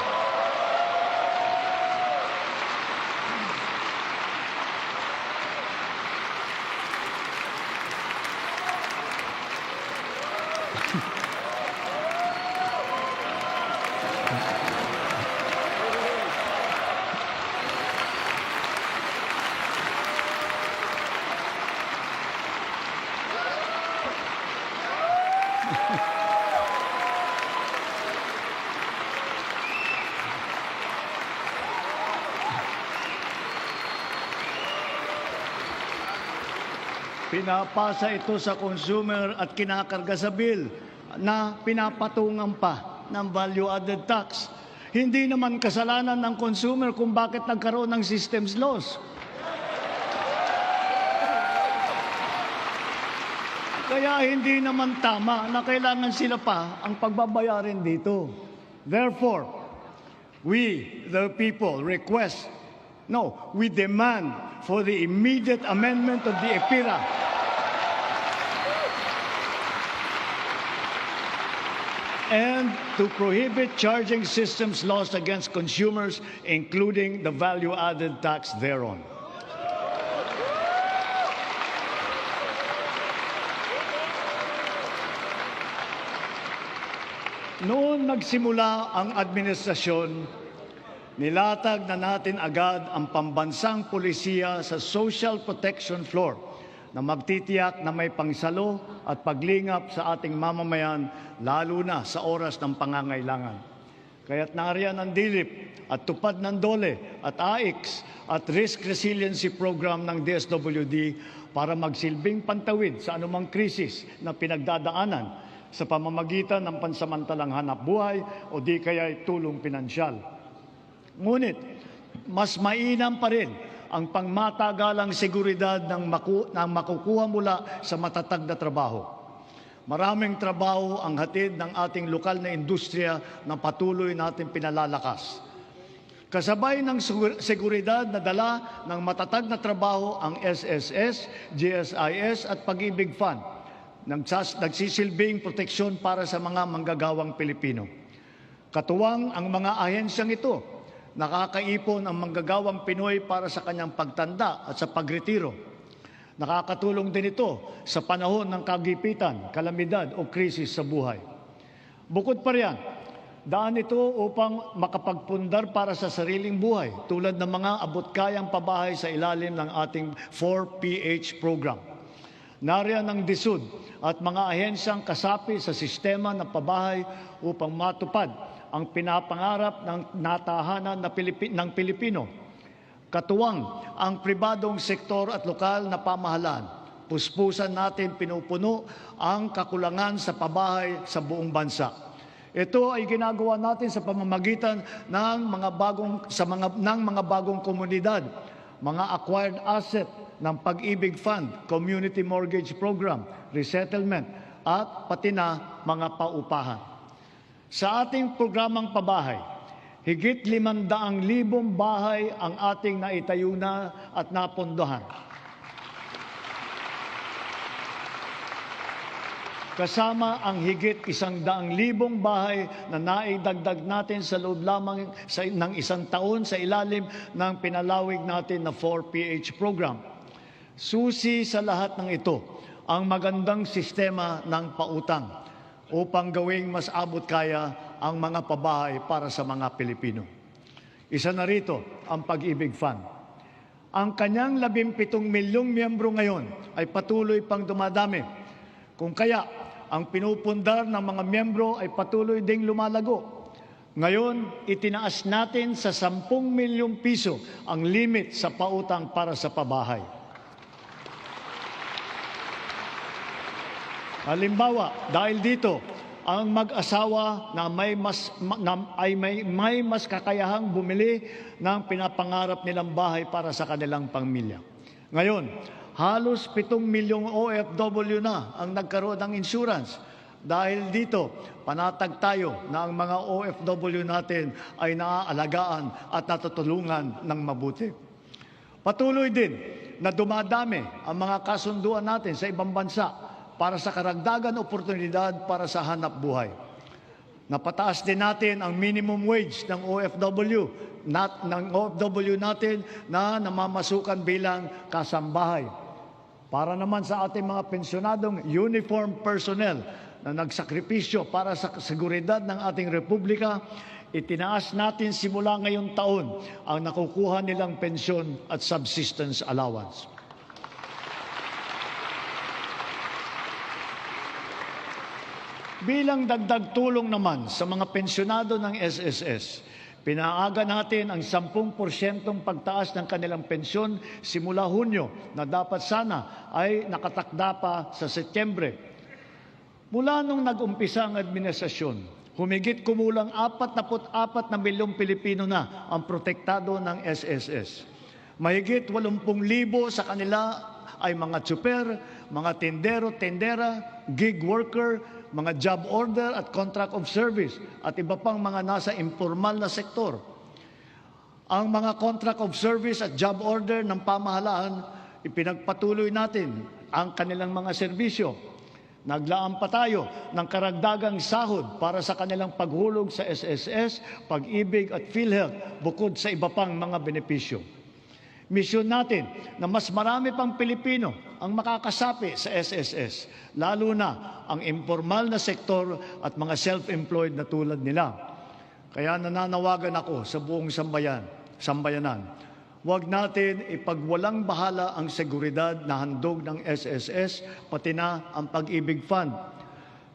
Pinapasa ito sa consumer at kinakarga sa bill na pinapatungan pa ng value-added tax. Hindi naman kasalanan ng consumer kung bakit nagkaroon ng systems loss. Kaya hindi naman tama na kailangan sila pa ang pagbabayarin dito. Therefore, we, the people, we demand for the immediate amendment of the EPIRA and to prohibit charging systems lost against consumers, including the value-added tax thereon. Noon nagsimula ang administrasyon, nilatag na natin agad ang pambansang pulisiya sa social protection floor na magtitiyak na may pangsalo at paglingap sa ating mamamayan, lalo na sa oras ng pangangailangan. Kaya't nariyan ang DILIP at tupad ng DOLE at AIX at Risk Resiliency Program ng DSWD para magsilbing pantawid sa anumang krisis na pinagdadaanan sa pamamagitan ng pansamantalang hanap buhay o di kaya'y tulong pinansyal. Ngunit, mas mainam pa rin ang pangmatagalang seguridad ng makukuha mula sa matatag na trabaho. Maraming trabaho ang hatid ng ating lokal na industriya na patuloy natin pinalalakas. Kasabay ng seguridad na dala ng matatag na trabaho ang SSS, GSIS at Pag-ibig Fund, nagsisilbing proteksyon para sa mga manggagawang Pilipino. Katuwang ang mga ahensyang ito, nakakaipon ang manggagawang Pinoy para sa kanyang pagtanda at sa pagretiro. Nakakatulong din ito sa panahon ng kagipitan, kalamidad o krisis sa buhay. Bukod pa riyan, daan ito upang makapagpundar para sa sariling buhay tulad ng mga abot-kayang pabahay sa ilalim ng ating 4PH program. Nariyan ang DSUD at mga ahensyang kasapi sa sistema ng pabahay upang matupad ang pinapangarap ng natahanan ng Pilipino. Katuwang ang pribadong sektor at lokal na pamahalaan. Puspusan natin pinupuno ang kakulangan sa pabahay sa buong bansa. Ito ay ginagawa natin sa pamamagitan ng mga bagong komunidad, mga acquired asset ng Pag-ibig Fund, Community Mortgage Program, Resettlement, at pati na mga paupahan. Sa ating programang pabahay, Higit 500,000 bahay ang ating naitayo na at napondohan. Kasama ang higit 100,000 bahay na naidagdag natin sa loob lamang ng isang taon sa ilalim ng pinalawig natin na 4PH program. Susi sa lahat ng ito ang magandang sistema ng pautang upang gawing mas abot kaya ang mga pabahay para sa mga Pilipino. Isa na rito ang Pag-ibig Fund. Ang kanyang 17 milyong miyembro ngayon ay patuloy pang dumadami. Kung kaya, ang pinupundar ng mga miyembro ay patuloy ding lumalago. Ngayon, itinaas natin sa 10 milyong piso ang limit sa pautang para sa pabahay. Halimbawa, dahil dito, ang mag-asawa na may mas kakayahang bumili ng pinapangarap nilang bahay para sa kanilang pamilya. Ngayon, halos 7 milyong OFW na ang nagkaroon ng insurance. Dahil dito, panatag tayo na ang mga OFW natin ay naaalagaan at natutulungan ng mabuti. Patuloy din na dumadami ang mga kasunduan natin sa ibang bansa para sa karagdagan oportunidad para sa hanap buhay. Napataas din natin ang minimum wage ng OFW natin na namamasukan bilang kasambahay. Para naman sa ating mga pensyonadong uniform personnel na nagsakripisyo para sa seguridad ng ating republika, itinaas natin simula ngayong taon ang nakukuha nilang pensyon at subsistence allowance. Bilang dagdag tulong naman sa mga pensyonado ng SSS, pinaaga natin ang 10% pagtaas ng kanilang pensyon simula Hunyo na dapat sana ay nakatakda pa sa Setyembre. Mula nung nag-umpisa ang administrasyon, humigit kumulang 44 na milyong Pilipino na ang protektado ng SSS. Mahigit 80,000 sa kanila ay mga tsuper, mga tindero, tendera, gig worker, mga job order at contract of service at iba pang mga nasa informal na sektor. Ang mga contract of service at job order ng pamahalaan, ipinagpatuloy natin ang kanilang mga serbisyo. Naglaan pa tayo ng karagdagang sahod para sa kanilang paghulog sa SSS, Pag-ibig at PhilHealth bukod sa iba pang mga benepisyo. Misyon natin na mas marami pang Pilipino ang makakasapi sa SSS, lalo na ang informal na sektor at mga self-employed na tulad nila. Kaya nananawagan ako sa buong sambayanan, huwag natin ipagwalang bahala ang seguridad na handog ng SSS, pati na ang Pag-ibig Fund.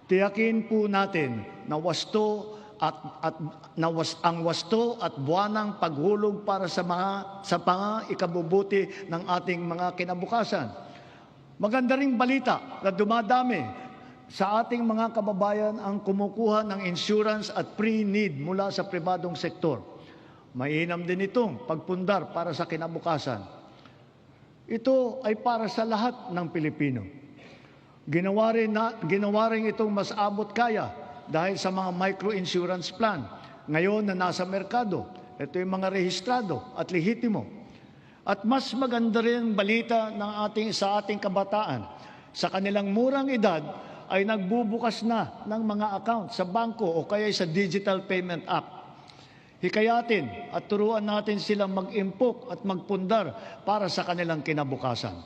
Tiyakin po natin na ang wasto at buwanang paghulog para sa mga ikabubuti ng ating mga kinabukasan. Maganda ring balita na dumadami sa ating mga kababayan ang kumukuha ng insurance at pre-need mula sa pribadong sektor. Mainam din itong pagpundar para sa kinabukasan. Ito ay para sa lahat ng Pilipino. Ginawa rin itong mas abot kaya dahil sa mga micro-insurance plan. Ngayon na nasa merkado, ito yung mga rehistrado at lehitimo. At mas maganda rin balita sa ating kabataan. Sa kanilang murang edad ay nagbubukas na ng mga account sa bangko o kaya sa digital payment app. Hikayatin at turuan natin silang mag-impok at magpundar para sa kanilang kinabukasan.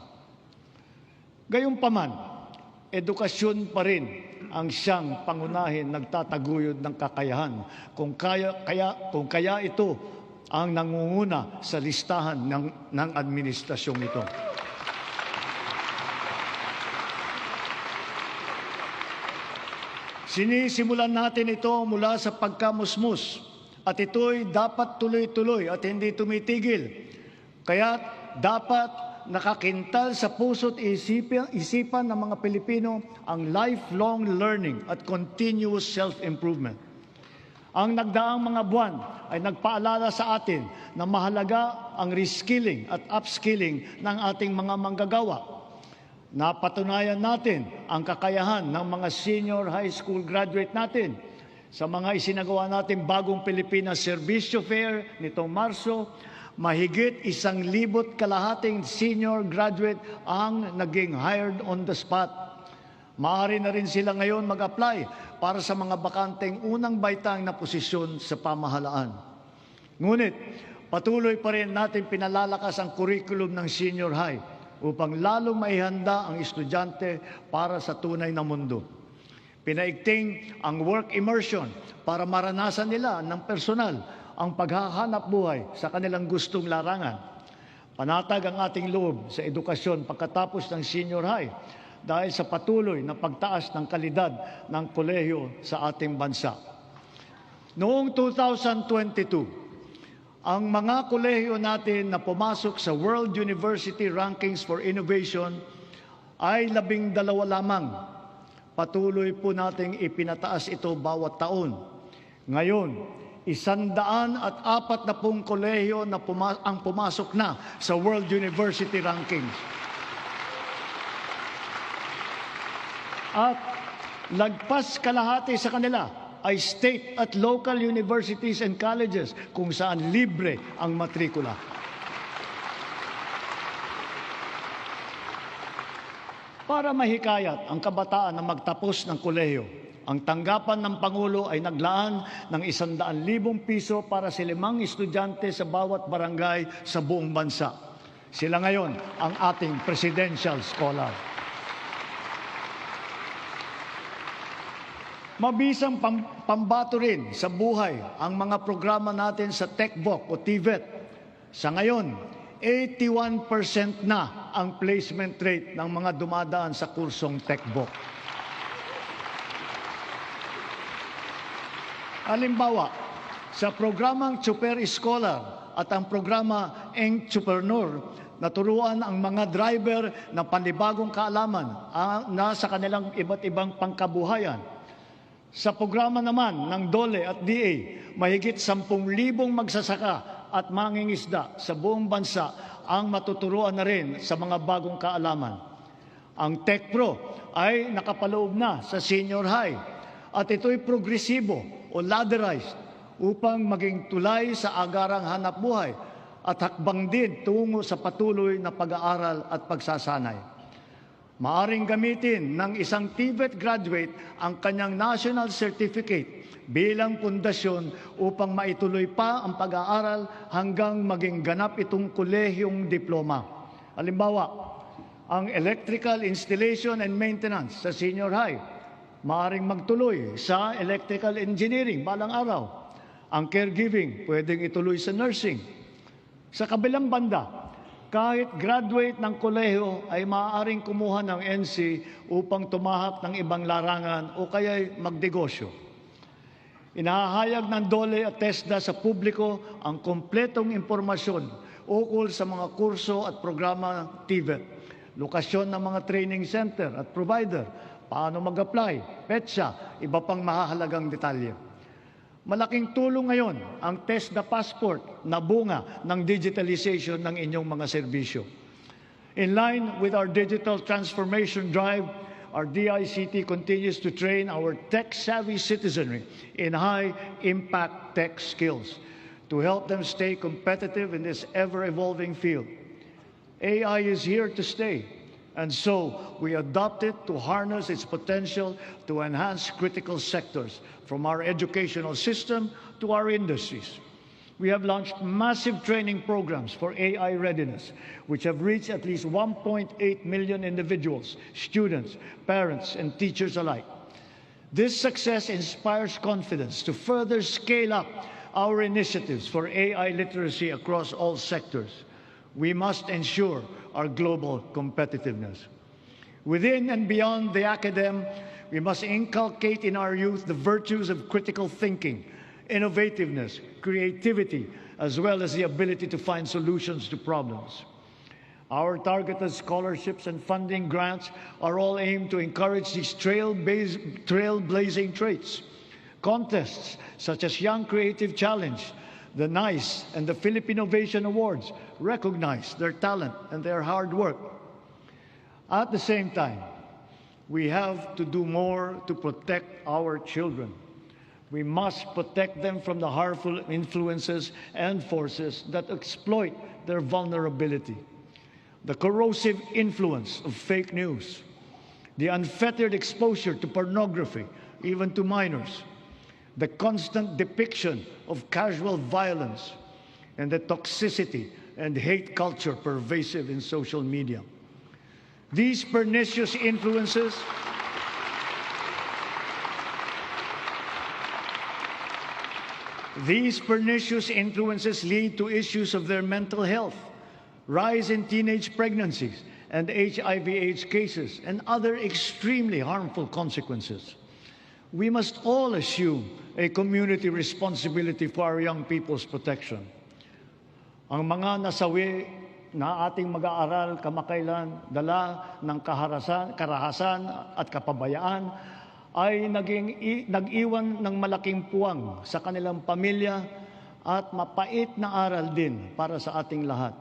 Gayunpaman, edukasyon pa rin ang siyang pangunahin nagtataguyod ng kakayahan. Kung kaya ito ang nangunguna sa listahan ng administrasyong ito. Sinisimulan natin ito mula sa pagkamusmus at ito'y dapat tuloy-tuloy at hindi tumitigil. Kaya dapat nakakintal sa puso't isipan ng mga Pilipino ang lifelong learning at continuous self-improvement. Ang nagdaang mga buwan ay nagpaalala sa atin na mahalaga ang reskilling at upskilling ng ating mga manggagawa. Napatunayan natin ang kakayahan ng mga senior high school graduate natin Sa mga isinagawa natin bagong Pilipinas Serbisyo Fair nitong Marso, mahigit 1,200 senior graduate ang naging hired on the spot. Maaari na rin sila ngayon mag-apply para sa mga bakanteng unang baitang na posisyon sa pamahalaan. Ngunit, patuloy pa rin natin pinalalakas ang curriculum ng senior high upang lalo maihanda ang estudyante para sa tunay na mundo. Pinaigting ang work immersion para maranasan nila ng personal ang paghahanap buhay sa kanilang gustong larangan. Panatag ang ating loob sa edukasyon pagkatapos ng senior high dahil sa patuloy na pagtaas ng kalidad ng kolehiyo sa ating bansa. Noong 2022, ang mga kolehiyo natin na pumasok sa World University Rankings for Innovation ay 12 lamang. Patuloy po nating ipinataas ito bawat taon. Ngayon, 140 kolehiyo na ang pumasok na sa World University Rankings. At lagpas kalahati sa kanila ay state at local universities and colleges kung saan libre ang matrikula. Para mahikayat ang kabataan na magtapos ng kolehiyo, ang tanggapan ng Pangulo ay naglaan ng 100,000 piso para sa 5 estudyante sa bawat barangay sa buong bansa. Sila ngayon ang ating presidential scholar. Mabisang pambato rin sa buhay ang mga programa natin sa TechVoc o TVET. Sa ngayon, 81% na ang placement rate ng mga dumadaan sa kursong TechVoc. Halimbawa, sa programang Super Scholar at ang programa Entrepreneur, naturuan ang mga driver na panibagong kaalaman na sa kanilang iba't ibang pangkabuhayan. Sa programa naman ng DOLE at DA, mahigit 10,000 magsasaka at mangingisda sa buong bansa ang matuturuan na rin sa mga bagong kaalaman. Ang TechPro ay nakapaloob na sa senior high at ito'y progresibo o ladderized upang maging tulay sa agarang hanap buhay at hakbang din tungo sa patuloy na pag-aaral at pagsasanay. Maaring gamitin ng isang TVET graduate ang kanyang national certificate bilang pundasyon upang maituloy pa ang pag-aaral hanggang maging ganap itong kolehiyong diploma. Halimbawa, ang electrical installation and maintenance sa senior high, maaring magtuloy sa electrical engineering balang araw. Ang caregiving, pwedeng ituloy sa nursing. Sa kabilang banda, kahit graduate ng kolehiyo ay maaaring kumuha ng NC upang tumahak ng ibang larangan o kaya'y magnegosyo. Inahahayag ng DOLE at TESDA sa publiko ang kompletong impormasyon ukol sa mga kurso at programa ng TVET, lokasyon ng mga training center at provider, paano mag-apply, petsa, iba pang mahahalagang detalye. Malaking tulong ngayon ang TESDA Passport na bunga ng digitalization ng inyong mga serbisyo. In line with our digital transformation drive, our DICT continues to train our tech-savvy citizenry in high-impact tech skills to help them stay competitive in this ever-evolving field. AI is here to stay, and so we adopt it to harness its potential to enhance critical sectors, from our educational system to our industries. We have launched massive training programs for AI readiness, which have reached at least 1.8 million individuals, students, parents, and teachers alike. This success inspires confidence to further scale up our initiatives for AI literacy across all sectors. We must ensure our global competitiveness. Within and beyond the academe, we must inculcate in our youth the virtues of critical thinking, innovativeness, creativity, as well as the ability to find solutions to problems. Our targeted scholarships and funding grants are all aimed to encourage these trailblazing traits. Contests such as Young Creative Challenge, the NICE, and the Philippine Innovation Awards recognize their talent and their hard work. At the same time, we have to do more to protect our children. We must protect them from the harmful influences and forces that exploit their vulnerability. The corrosive influence of fake news, the unfettered exposure to pornography, even to minors, the constant depiction of casual violence, and the toxicity and hate culture pervasive in social media. These pernicious influences lead to issues of their mental health, rise in teenage pregnancies and HIV/AIDS cases, and other extremely harmful consequences. We must all assume a community responsibility for our young people's protection. Ang mga nasawi na ating mag-aaral kamakailan, dala ng karahasan at kapabayaan, ay nag-iwan ng malaking puwang sa kanilang pamilya at mapait na aral din para sa ating lahat.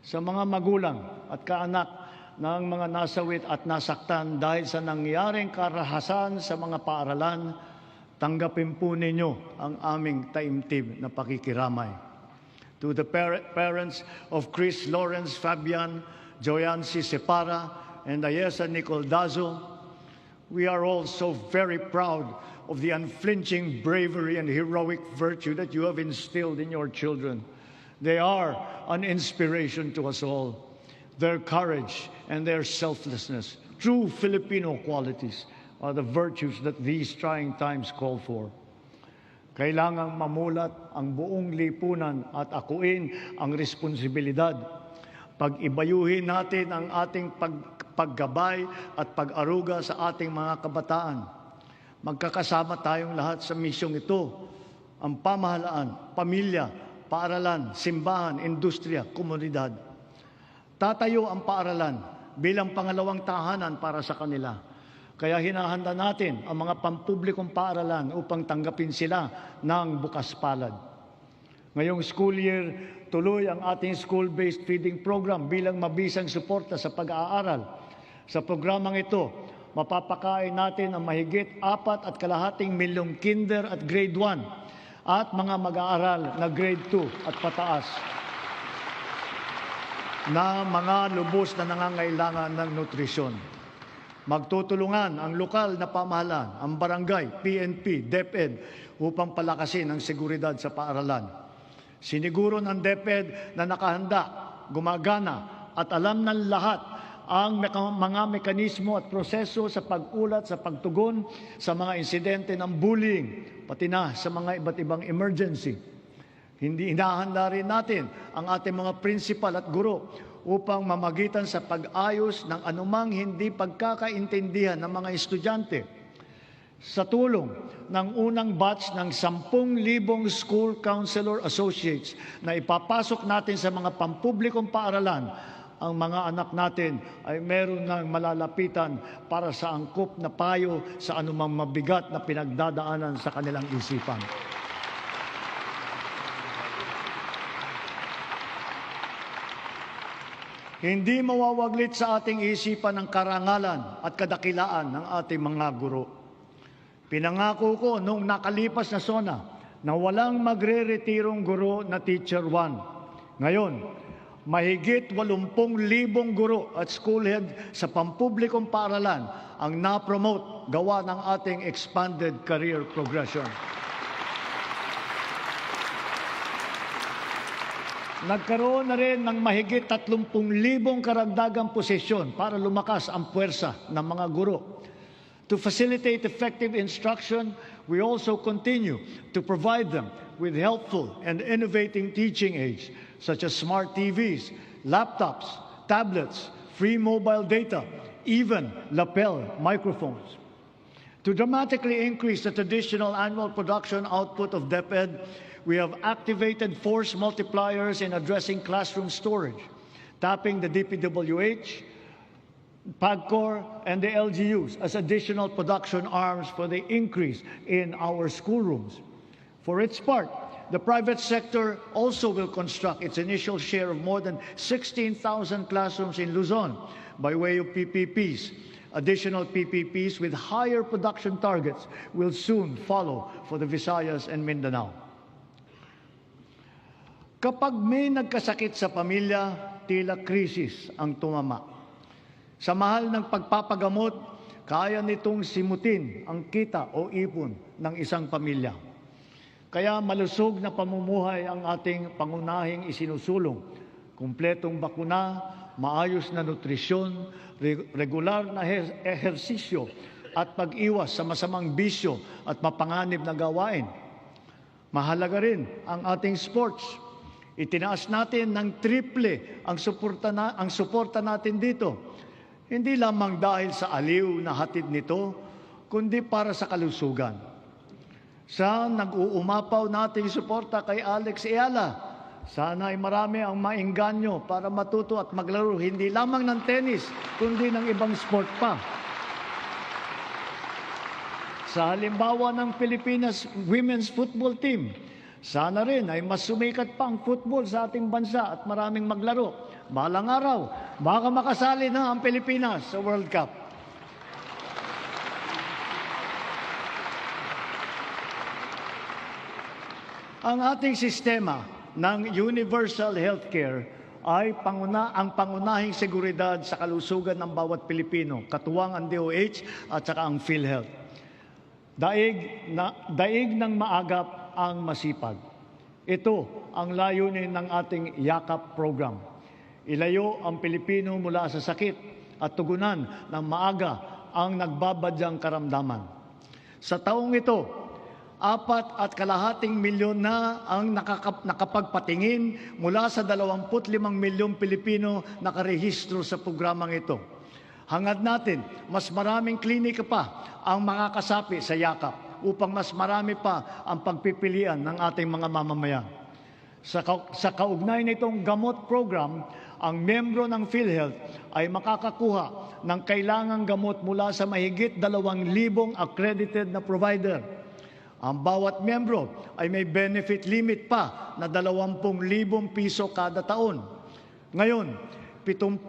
Sa mga magulang at kaanak ng mga nasawit at nasaktan dahil sa nangyaring karahasan sa mga paaralan, tanggapin po ninyo ang aming taimtib na pakikiramay. To the parents of Chris Lawrence Fabian, Joyancy Separa, and Ayesa Nicole Dazo, we are all so very proud of the unflinching bravery and heroic virtue that you have instilled in your children. They are an inspiration to us all. Their courage and their selflessness, true Filipino qualities, are the virtues that these trying times call for. Kailangang mamulat ang buong lipunan at akuin ang responsibilidad. Pag-ibayuhin natin ang ating paggabay at pag-aruga sa ating mga kabataan. Magkakasama tayong lahat sa misyong ito. Ang pamahalaan, pamilya, paaralan, simbahan, industriya, komunidad. Tatayo ang paaralan bilang pangalawang tahanan para sa kanila. Kaya hinahanda natin ang mga pampublikong paaralan upang tanggapin sila ng bukas palad. Ngayong school year, tuloy ang ating school-based feeding program bilang mabisang suporta sa pag-aaral. Sa programang ito, mapapakain natin ang mahigit 4.2 milyong kinder at grade 1 at mga mag-aaral na grade 2 at pataas na mga lubos na nangangailangan ng nutrisyon. Magtutulungan ang lokal na pamahalaan, ang barangay, PNP, DepEd upang palakasin ang seguridad sa paaralan. Siniguro ng DepEd na nakahanda, gumagana at alam ng lahat ang mga mekanismo at proseso sa pag-ulat, sa pagtugon sa mga insidente ng bullying, pati na sa mga iba't ibang emergency. Hinahanda rin natin ang ating mga principal at guro upang mamagitan sa pag-ayos ng anumang hindi pagkakaintindihan ng mga estudyante. Sa tulong ng unang batch ng 10,000 school counselor associates na ipapasok natin sa mga pampublikong paaralan, ang mga anak natin ay meron ng malalapitan para sa angkop na payo sa anumang mabigat na pinagdadaanan sa kanilang isipan. Hindi mawawaglit sa ating isipan ang karangalan at kadakilaan ng ating mga guro. Pinangako ko noong nakalipas na SONA na walang magre-retirong guro na Teacher 1. Ngayon, mahigit 80,000 guro at school head sa pampublikong paaralan ang na-promote gawa ng ating expanded career progression. Nagkaroon na rin ng mahigit 30,000 karagdagang posisyon para lumakas ang puwersa ng mga guro. To facilitate effective instruction, we also continue to provide them with helpful and innovating teaching aids such as smart TVs, laptops, tablets, free mobile data, even lapel microphones. To dramatically increase the traditional annual production output of DepEd, we have activated force multipliers in addressing classroom storage, tapping the DPWH, PAGCOR, and the LGUs as additional production arms for the increase in our schoolrooms. For its part, the private sector also will construct its initial share of more than 16,000 classrooms in Luzon by way of PPPs, Additional PPPs with higher production targets will soon follow for the Visayas and Mindanao. Kapag may nagkasakit sa pamilya, tila krisis ang tumama. Sa mahal ng pagpapagamot, kaya nitong simutin ang kita o ipon ng isang pamilya. Kaya malusog na pamumuhay ang ating pangunahing isinusulong. Kumpletong bakuna, maayos na nutrisyon, regular na ehersisyo at pag-iwas sa masamang bisyo at mapanganib na gawain. Mahalaga rin ang ating sports. Itinaas natin ng triple ang suporta natin dito. Hindi lamang dahil sa aliw na hatid nito, kundi para sa kalusugan. Sa nag-uumapaw nating suporta kay Alex Eala, sana ay marami ang maengganyo para matuto at maglaro hindi lamang ng tennis, kundi ng ibang sport pa. Sa halimbawa ng Pilipinas Women's Football Team, sana rin ay mas sumikat pa ang football sa ating bansa at maraming maglaro. Balang araw, baka makasali na ang Pilipinas sa World Cup. Ang ating sistema ng universal healthcare ay ang pangunahing seguridad sa kalusugan ng bawat Pilipino, katuwang ang DOH at saka ang PhilHealth. Daig ng maagap ang masipag. Ito ang layunin ng ating YAKAP program. Ilayo ang Pilipino mula sa sakit at tugunan ng maaga ang nagbabadyang karamdaman. Sa taong ito, 4.5 milyon na ang nakapagpatingin mula sa 25 milyong Pilipino nakarehistro sa programang ito. Hangad natin, mas maraming klinika pa ang makakasapi sa YAKAP upang mas marami pa ang pagpipilian ng ating mga mamamayan. Sa kaugnay nitong gamot program, ang membro ng PhilHealth ay makakakuha ng kailangang gamot mula sa mahigit 2,000 accredited na provider. Ang bawat membro ay may benefit limit pa na 20,000 piso kada taon. Ngayon, 75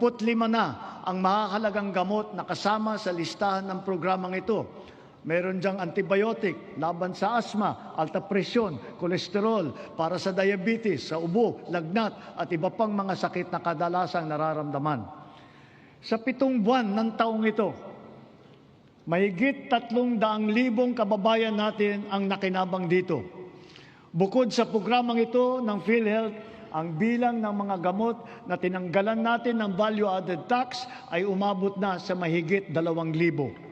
na ang mahahalagang gamot na kasama sa listahan ng programang ito. Meron diyang antibiotic laban sa asma, alta presyon, kolesterol, para sa diabetes, sa ubo, lagnat at iba pang mga sakit na kadalasang nararamdaman. Sa 7 buwan ng taong ito, mahigit 300,000 kababayan natin ang nakinabang dito. Bukod sa programang ito ng PhilHealth, ang bilang ng mga gamot na tinanggalan natin ng value-added tax ay umabot na sa mahigit 2,000.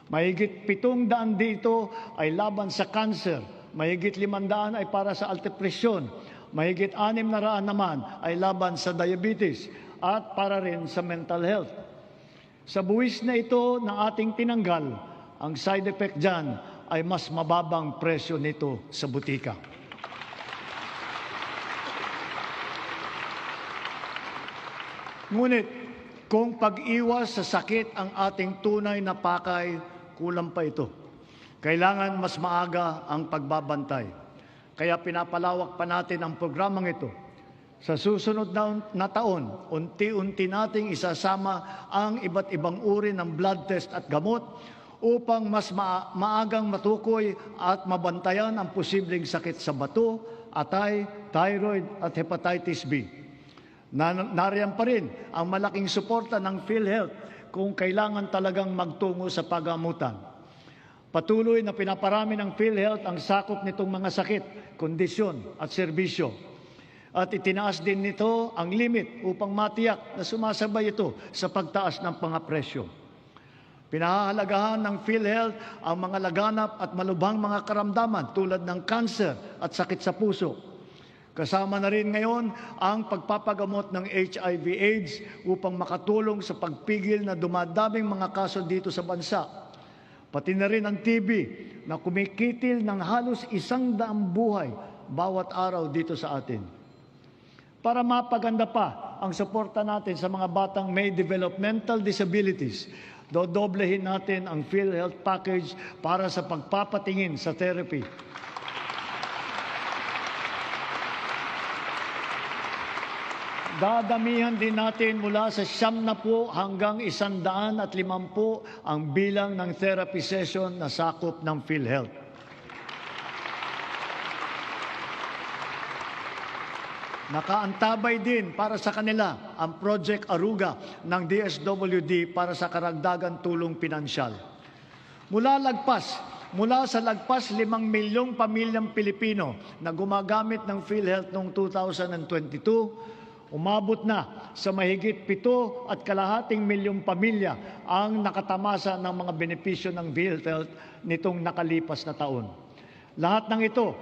Mahigit 700 dito ay laban sa cancer, mahigit 500 ay para sa alta presyon, mahigit 600 naman ay laban sa diabetes at para rin sa mental health. Sa buwis na ito na ating tinanggal, ang side effect dyan ay mas mababang presyo nito sa butika. Ngunit kung pag-iwas sa sakit ang ating tunay na pakay, kulang pa ito. Kailangan mas maaga ang pagbabantay. Kaya pinapalawak pa natin ang programang ito. Sa susunod na taon, unti-unti nating isasama ang iba't ibang uri ng blood test at gamot upang mas maagang matukoy at mabantayan ang posibleng sakit sa bato, atay, thyroid at hepatitis B. Nariyan pa rin ang malaking suporta ng PhilHealth kung kailangan talagang magtungo sa pagamutan. Patuloy na pinaparami ng PhilHealth ang sakop nitong mga sakit, kondisyon at serbisyo. At itinaas din nito ang limit upang matiyak na sumasabay ito sa pagtaas ng mga presyo. Pinahahalagahan ng PhilHealth ang mga laganap at malubhang mga karamdaman tulad ng cancer at sakit sa puso. Kasama na rin ngayon ang pagpapagamot ng HIV/AIDS upang makatulong sa pagpigil na dumadaming mga kaso dito sa bansa. Pati na rin ang TB na kumikitil ng halos 100 buhay bawat araw dito sa atin. Para mapaganda pa ang suporta natin sa mga batang may developmental disabilities, dodoblehin natin ang PhilHealth package para sa pagpapatingin sa therapy. Dadamihan din natin mula sa 70 hanggang 150 ang bilang ng therapy session na sakop ng PhilHealth. Nakaantabay din para sa kanila ang Project Aruga ng DSWD para sa karagdagang tulong pinansyal. Mula sa lagpas 5 milyong pamilyang Pilipino na gumagamit ng PhilHealth noong 2022, umabot na sa mahigit 7.5 milyong pamilya ang nakatamasa ng mga benepisyo ng PhilHealth nitong nakalipas na taon. Lahat ng ito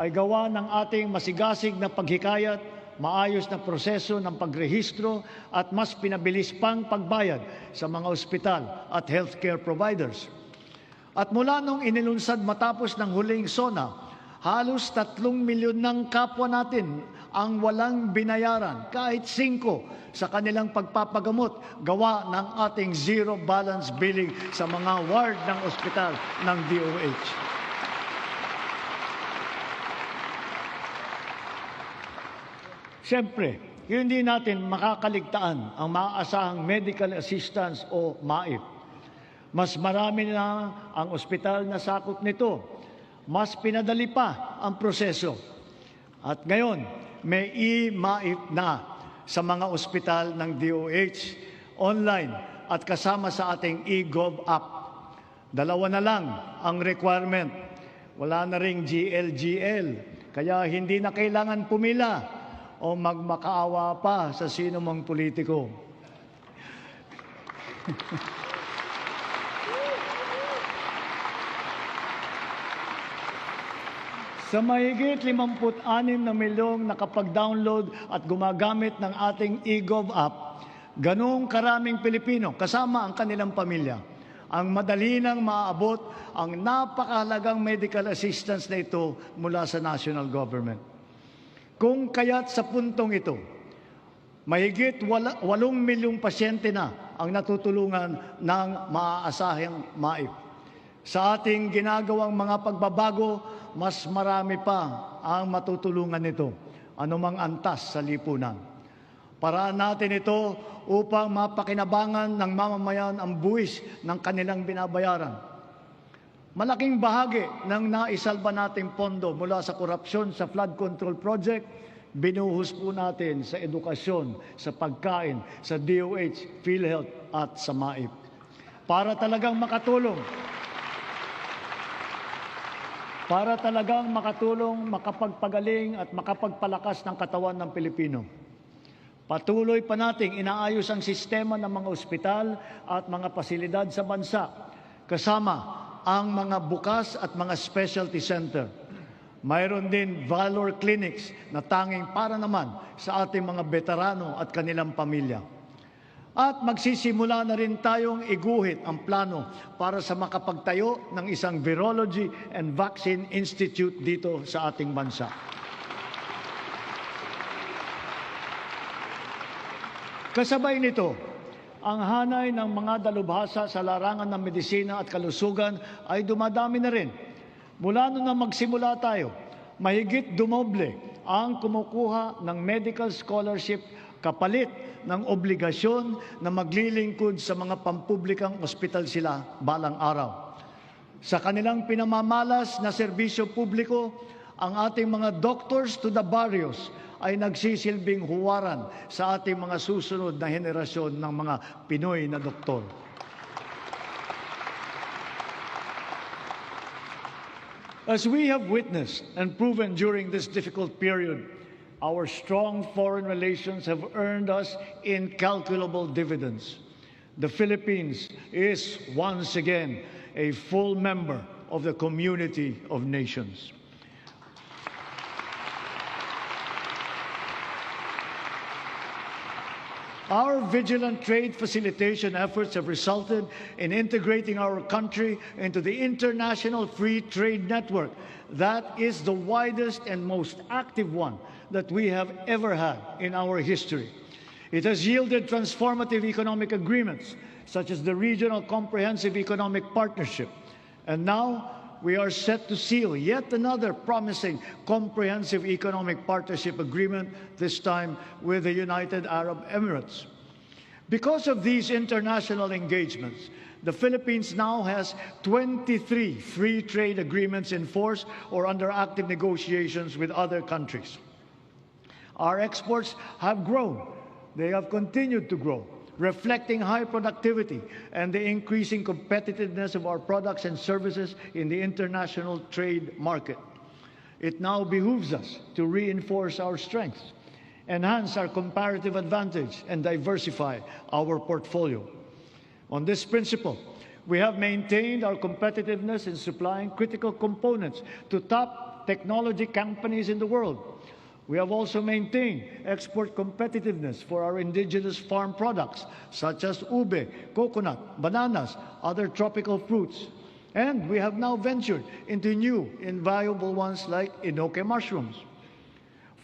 ay gawa ng ating masigasig na paghikayat, maayos na proseso ng pagrehistro at mas pinabilis pang pagbayad sa mga ospital at healthcare providers. At mula nung inilunsad matapos ng huling SONA, halos 3 milyon ng kapwa natin ang walang binayaran kahit 5 sa kanilang pagpapagamot gawa ng ating zero balance billing sa mga ward ng ospital ng DOH. Siyempre, hindi natin makakaligtaan ang maaasahang medical assistance o MAIP. Mas marami na ang ospital na sakop nito. Mas pinadali pa ang proseso. At ngayon, may e-MAIP na sa mga ospital ng DOH, online at kasama sa ating e-Gov app. 2 na lang ang requirement. Wala na ring GLGL, kaya hindi na kailangan pumila o magmakaawa pa sa sino mang politiko. Sa mahigit 56 na milyong nakapag-download at gumagamit ng ating e-Gov app, ganong karaming Pilipino kasama ang kanilang pamilya ang madali nang maaabot ang napakahalagang medical assistance na ito mula sa national government. Kung kaya't sa puntong ito, mahigit 8 milyong pasyente na ang natutulungan ng maaasahang MAIP. Sa ating ginagawang mga pagbabago, mas marami pa ang matutulungan nito, anumang antas sa lipunan. Paraan natin ito upang mapakinabangan ng mamamayan ang buwis ng kanilang binabayaran. Malaking bahagi ng naisalba nating pondo mula sa korupsyon sa flood control project, binuhos po natin sa edukasyon, sa pagkain, sa DOH, PhilHealth at sa MAIP. Para talagang makatulong, makapagpagaling at makapagpalakas ng katawan ng Pilipino. Patuloy pa nating inaayos ang sistema ng mga ospital at mga pasilidad sa bansa, kasama ang mga bukas at mga specialty center. Mayroon din Valor Clinics na tanging para naman sa ating mga veterano at kanilang pamilya. At magsisimula na rin tayong iguhit ang plano para sa makapagtayo ng isang Virology and Vaccine Institute dito sa ating bansa. Kasabay nito, ang hanay ng mga dalubhasa sa larangan ng medisina at kalusugan ay dumadami na rin. Mula noon na magsimula tayo, mahigit dumoble ang kumukuha ng medical scholarship kapalit ng obligasyon na maglilingkod sa mga pampublikang ospital sila balang araw. Sa kanilang pinamamalas na serbisyo publiko, ang ating mga doctors to the barrios ay nagsisilbing huwaran sa ating mga susunod na henerasyon ng mga Pinoy na doktor. As we have witnessed and proven during this difficult period, our strong foreign relations have earned us incalculable dividends. The Philippines is once again a full member of the community of nations. Our vigilant trade facilitation efforts have resulted in integrating our country into the international free trade network that is the widest and most active one that we have ever had in our history. It has yielded transformative economic agreements such as the Regional Comprehensive Economic Partnership and now we are set to seal yet another promising comprehensive economic partnership agreement, this time with the United Arab Emirates. Because of these international engagements, the Philippines now has 23 free trade agreements in force or under active negotiations with other countries. Our exports have grown. They have continued to grow, reflecting high productivity and the increasing competitiveness of our products and services in the international trade market. It now behooves us to reinforce our strengths, enhance our comparative advantage, and diversify our portfolio. On this principle, we have maintained our competitiveness in supplying critical components to top technology companies in the world. We have also maintained export competitiveness for our indigenous farm products, such as ube, coconut, bananas, other tropical fruits. And we have now ventured into new, invaluable ones like enoque mushrooms.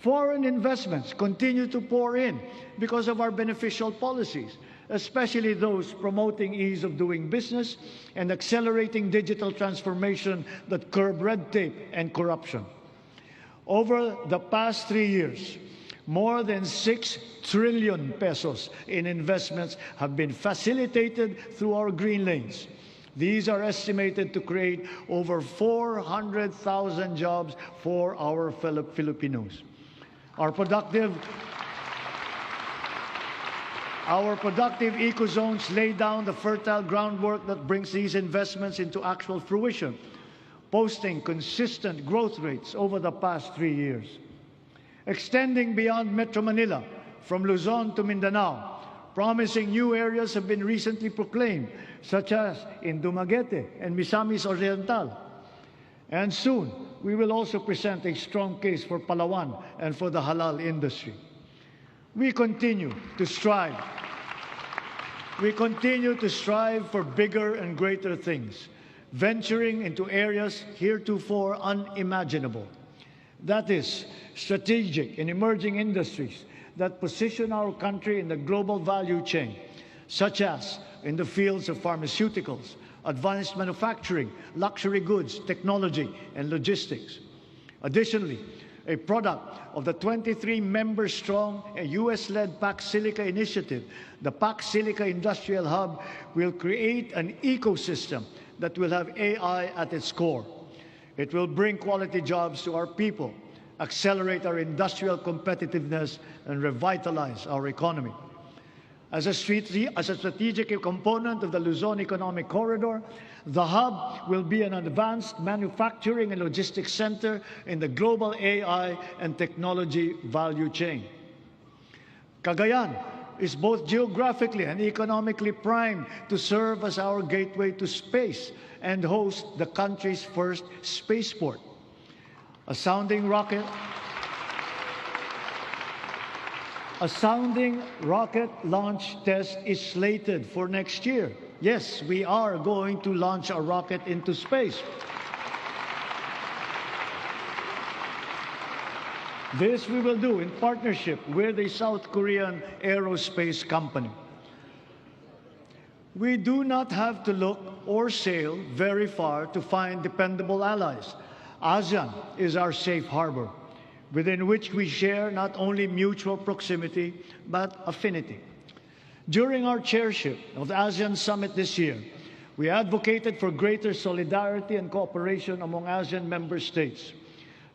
Foreign investments continue to pour in because of our beneficial policies, especially those promoting ease of doing business and accelerating digital transformation that curb red tape and corruption. Over the past 3 years, more than 6 trillion pesos in investments have been facilitated through our green lanes. These are estimated to create over 400,000 jobs for our Filipinos. Our productive ecozones lay down the fertile groundwork that brings these investments into actual fruition, posting consistent growth rates over the past 3 years. Extending beyond Metro Manila, from Luzon to Mindanao, promising new areas have been recently proclaimed, such as in Dumaguete and Misamis Oriental. And soon, we will also present a strong case for Palawan and for the halal industry. We continue to strive for bigger and greater things, venturing into areas heretofore unimaginable. That is, strategic and emerging industries that position our country in the global value chain, such as in the fields of pharmaceuticals, advanced manufacturing, luxury goods, technology, and logistics. Additionally, a product of the 23-member-strong US-led Pac Silica initiative, the Pac Silica Industrial Hub will create an ecosystem that will have AI at its core. It will bring quality jobs to our people, accelerate our industrial competitiveness, and revitalize our economy. As a strategic component of the Luzon Economic Corridor, the hub will be an advanced manufacturing and logistics center in the global AI and technology value chain. Cagayan is both geographically and economically primed to serve as our gateway to space and host the country's first spaceport. A sounding rocket launch test is slated for next year. Yes, we are going to launch a rocket into space. This we will do in partnership with a South Korean aerospace company. We do not have to look or sail very far to find dependable allies. ASEAN is our safe harbor, within which we share not only mutual proximity, but affinity. During our chairship of the ASEAN Summit this year, we advocated for greater solidarity and cooperation among ASEAN member states.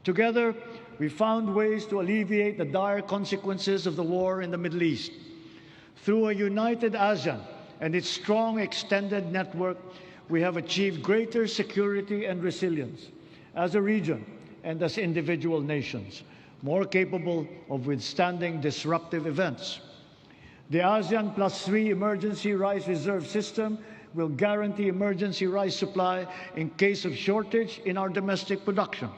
Together, we found ways to alleviate the dire consequences of the war in the Middle East. Through a united ASEAN and its strong extended network, we have achieved greater security and resilience as a region and as individual nations, more capable of withstanding disruptive events. The ASEAN +3 Emergency Rice Reserve System will guarantee emergency rice supply in case of shortage in our domestic production.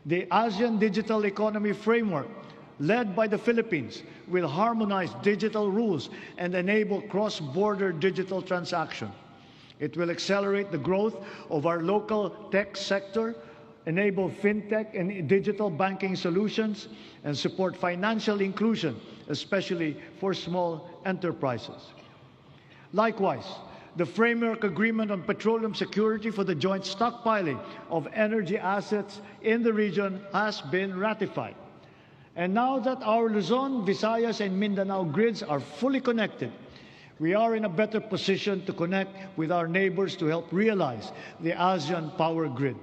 The ASEAN Digital Economy Framework, led by the Philippines, will harmonize digital rules and enable cross-border digital transaction. It will accelerate the growth of our local tech sector, enable fintech and digital banking solutions, and support financial inclusion, especially for small enterprises. Likewise, the Framework Agreement on Petroleum Security for the joint stockpiling of energy assets in the region has been ratified. And now that our Luzon, Visayas, and Mindanao grids are fully connected, we are in a better position to connect with our neighbors to help realize the ASEAN Power Grid.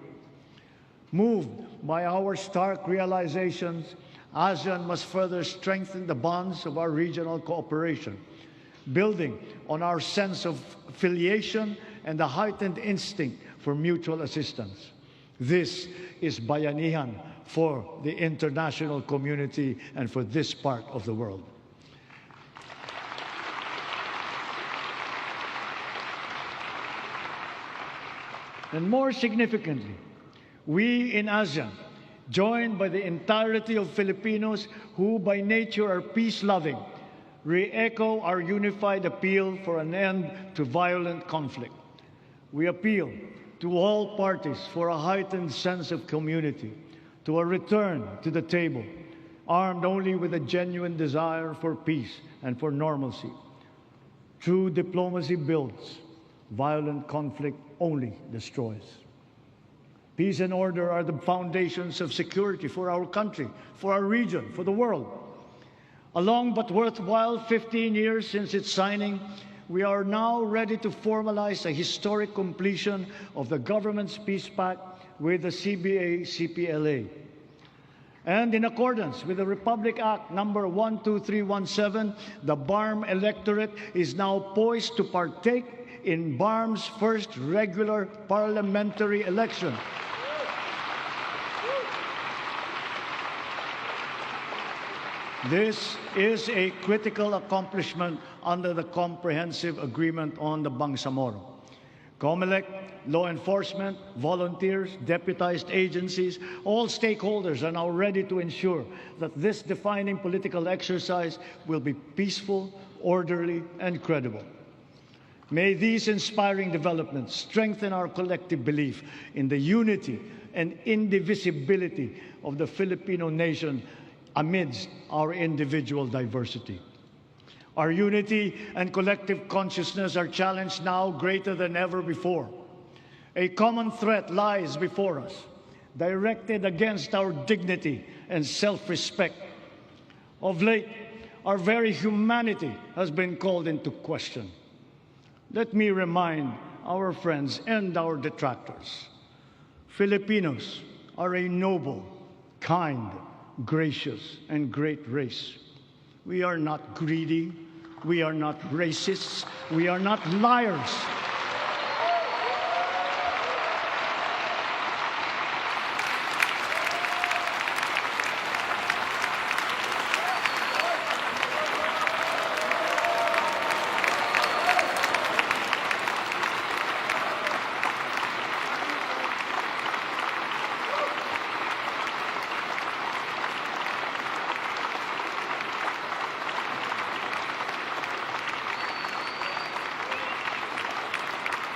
Moved by our stark realizations, ASEAN must further strengthen the bonds of our regional cooperation, building on our sense of affiliation and the heightened instinct for mutual assistance. This is bayanihan for the international community and for this part of the world. And more significantly, we in ASEAN, joined by the entirety of Filipinos who by nature are peace-loving, re-echo our unified appeal for an end to violent conflict. We appeal to all parties for a heightened sense of community, to a return to the table, armed only with a genuine desire for peace and for normalcy. True diplomacy builds, violent conflict only destroys. Peace and order are the foundations of security for our country, for our region, for the world. A long but worthwhile 15 years since its signing, we are now ready to formalize a historic completion of the government's peace pact with the CBA-CPLA. And in accordance with the Republic Act number 12317, the BARM electorate is now poised to partake in BARM's first regular parliamentary election. This is a critical accomplishment under the Comprehensive Agreement on the Bangsamoro. COMELEC, law enforcement, volunteers, deputized agencies, all stakeholders are now ready to ensure that this defining political exercise will be peaceful, orderly, and credible. May these inspiring developments strengthen our collective belief in the unity and indivisibility of the Filipino nation amidst our individual diversity. Our unity and collective consciousness are challenged now greater than ever before. A common threat lies before us, directed against our dignity and self-respect. Of late, our very humanity has been called into question. Let me remind our friends and our detractors, Filipinos are a noble, kind, gracious, and great race. We are not greedy. We are not racists. We are not liars.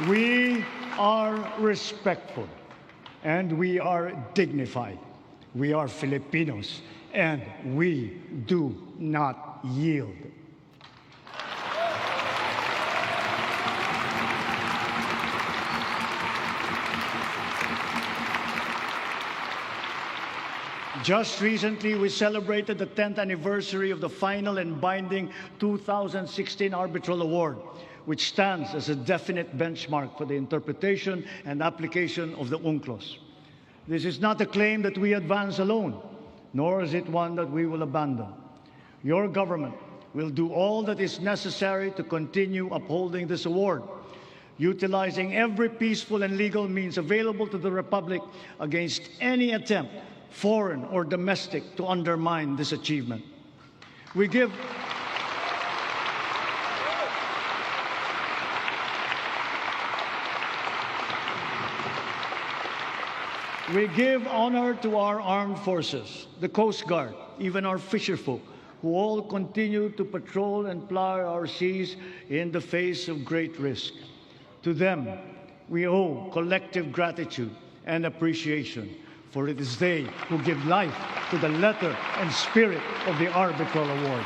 We are respectful and we are dignified. We are Filipinos and we do not yield. Just recently, we celebrated the 10th anniversary of the final and binding 2016 Arbitral Award, which stands as a definite benchmark for the interpretation and application of the UNCLOS. This is not a claim that we advance alone, nor is it one that we will abandon. Your government will do all that is necessary to continue upholding this award, utilizing every peaceful and legal means available to the Republic against any attempt, foreign or domestic, to undermine this achievement. We give honor to our armed forces, the Coast Guard, even our fisherfolk, who all continue to patrol and ply our seas in the face of great risk. To them, we owe collective gratitude and appreciation, for it is they who give life to the letter and spirit of the Arbitral Award.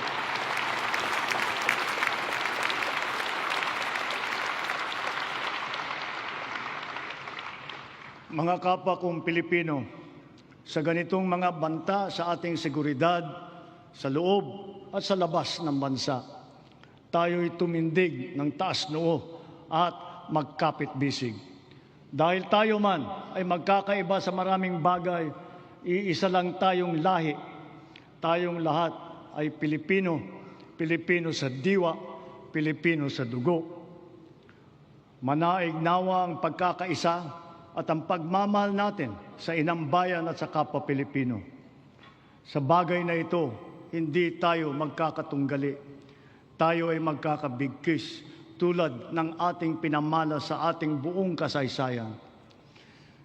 Mga kapwa kong Pilipino, sa ganitong mga banta sa ating seguridad, sa loob at sa labas ng bansa, tayo'y tumindig ng taas noo at magkapit-bisig. Dahil tayo man ay magkakaiba sa maraming bagay, iisa lang tayong lahi. Tayong lahat ay Pilipino, Pilipino sa diwa, Pilipino sa dugo. Manaig nawa ang pagkakaisa at ang pagmamahal natin sa inang bayan at sa kapwa Pilipino. Sa bagay na ito, hindi tayo magkakatunggali. Tayo ay magkakabigkis tulad ng ating pinamala sa ating buong kasaysayan.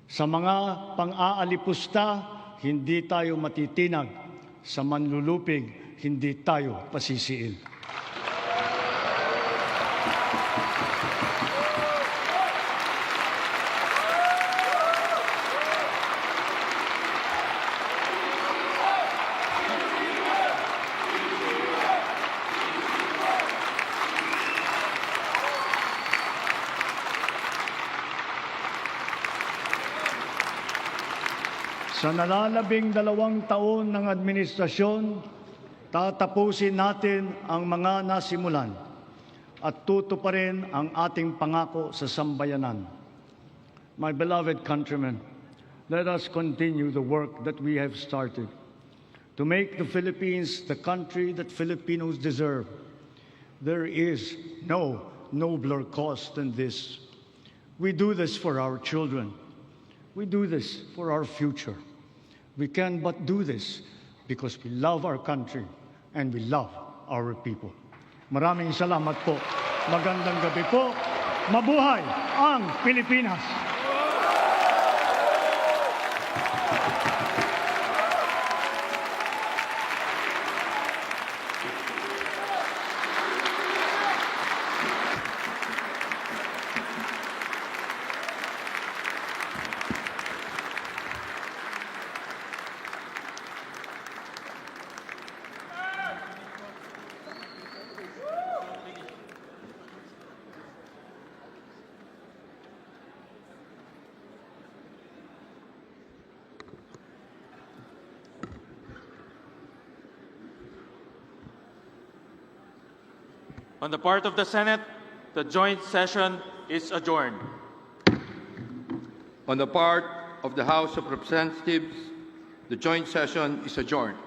Sa mga pang-aalipusta, hindi tayo matitinag. Sa manlulupig, hindi tayo pasisiil. Sa nalalabing 2 taon ng administrasyon, tatapusin natin ang mga nasimulan at tutuparin ang ating pangako sa sambayanan. My beloved countrymen, let us continue the work that we have started to make the Philippines the country that Filipinos deserve. There is no nobler cause than this. We do this for our children. We do this for our future. We can but do this because we love our country and we love our people. Maraming salamat po. Magandang gabi po. Mabuhay ang Pilipinas! On the part of the Senate, the joint session is adjourned. On the part of the House of Representatives, the joint session is adjourned.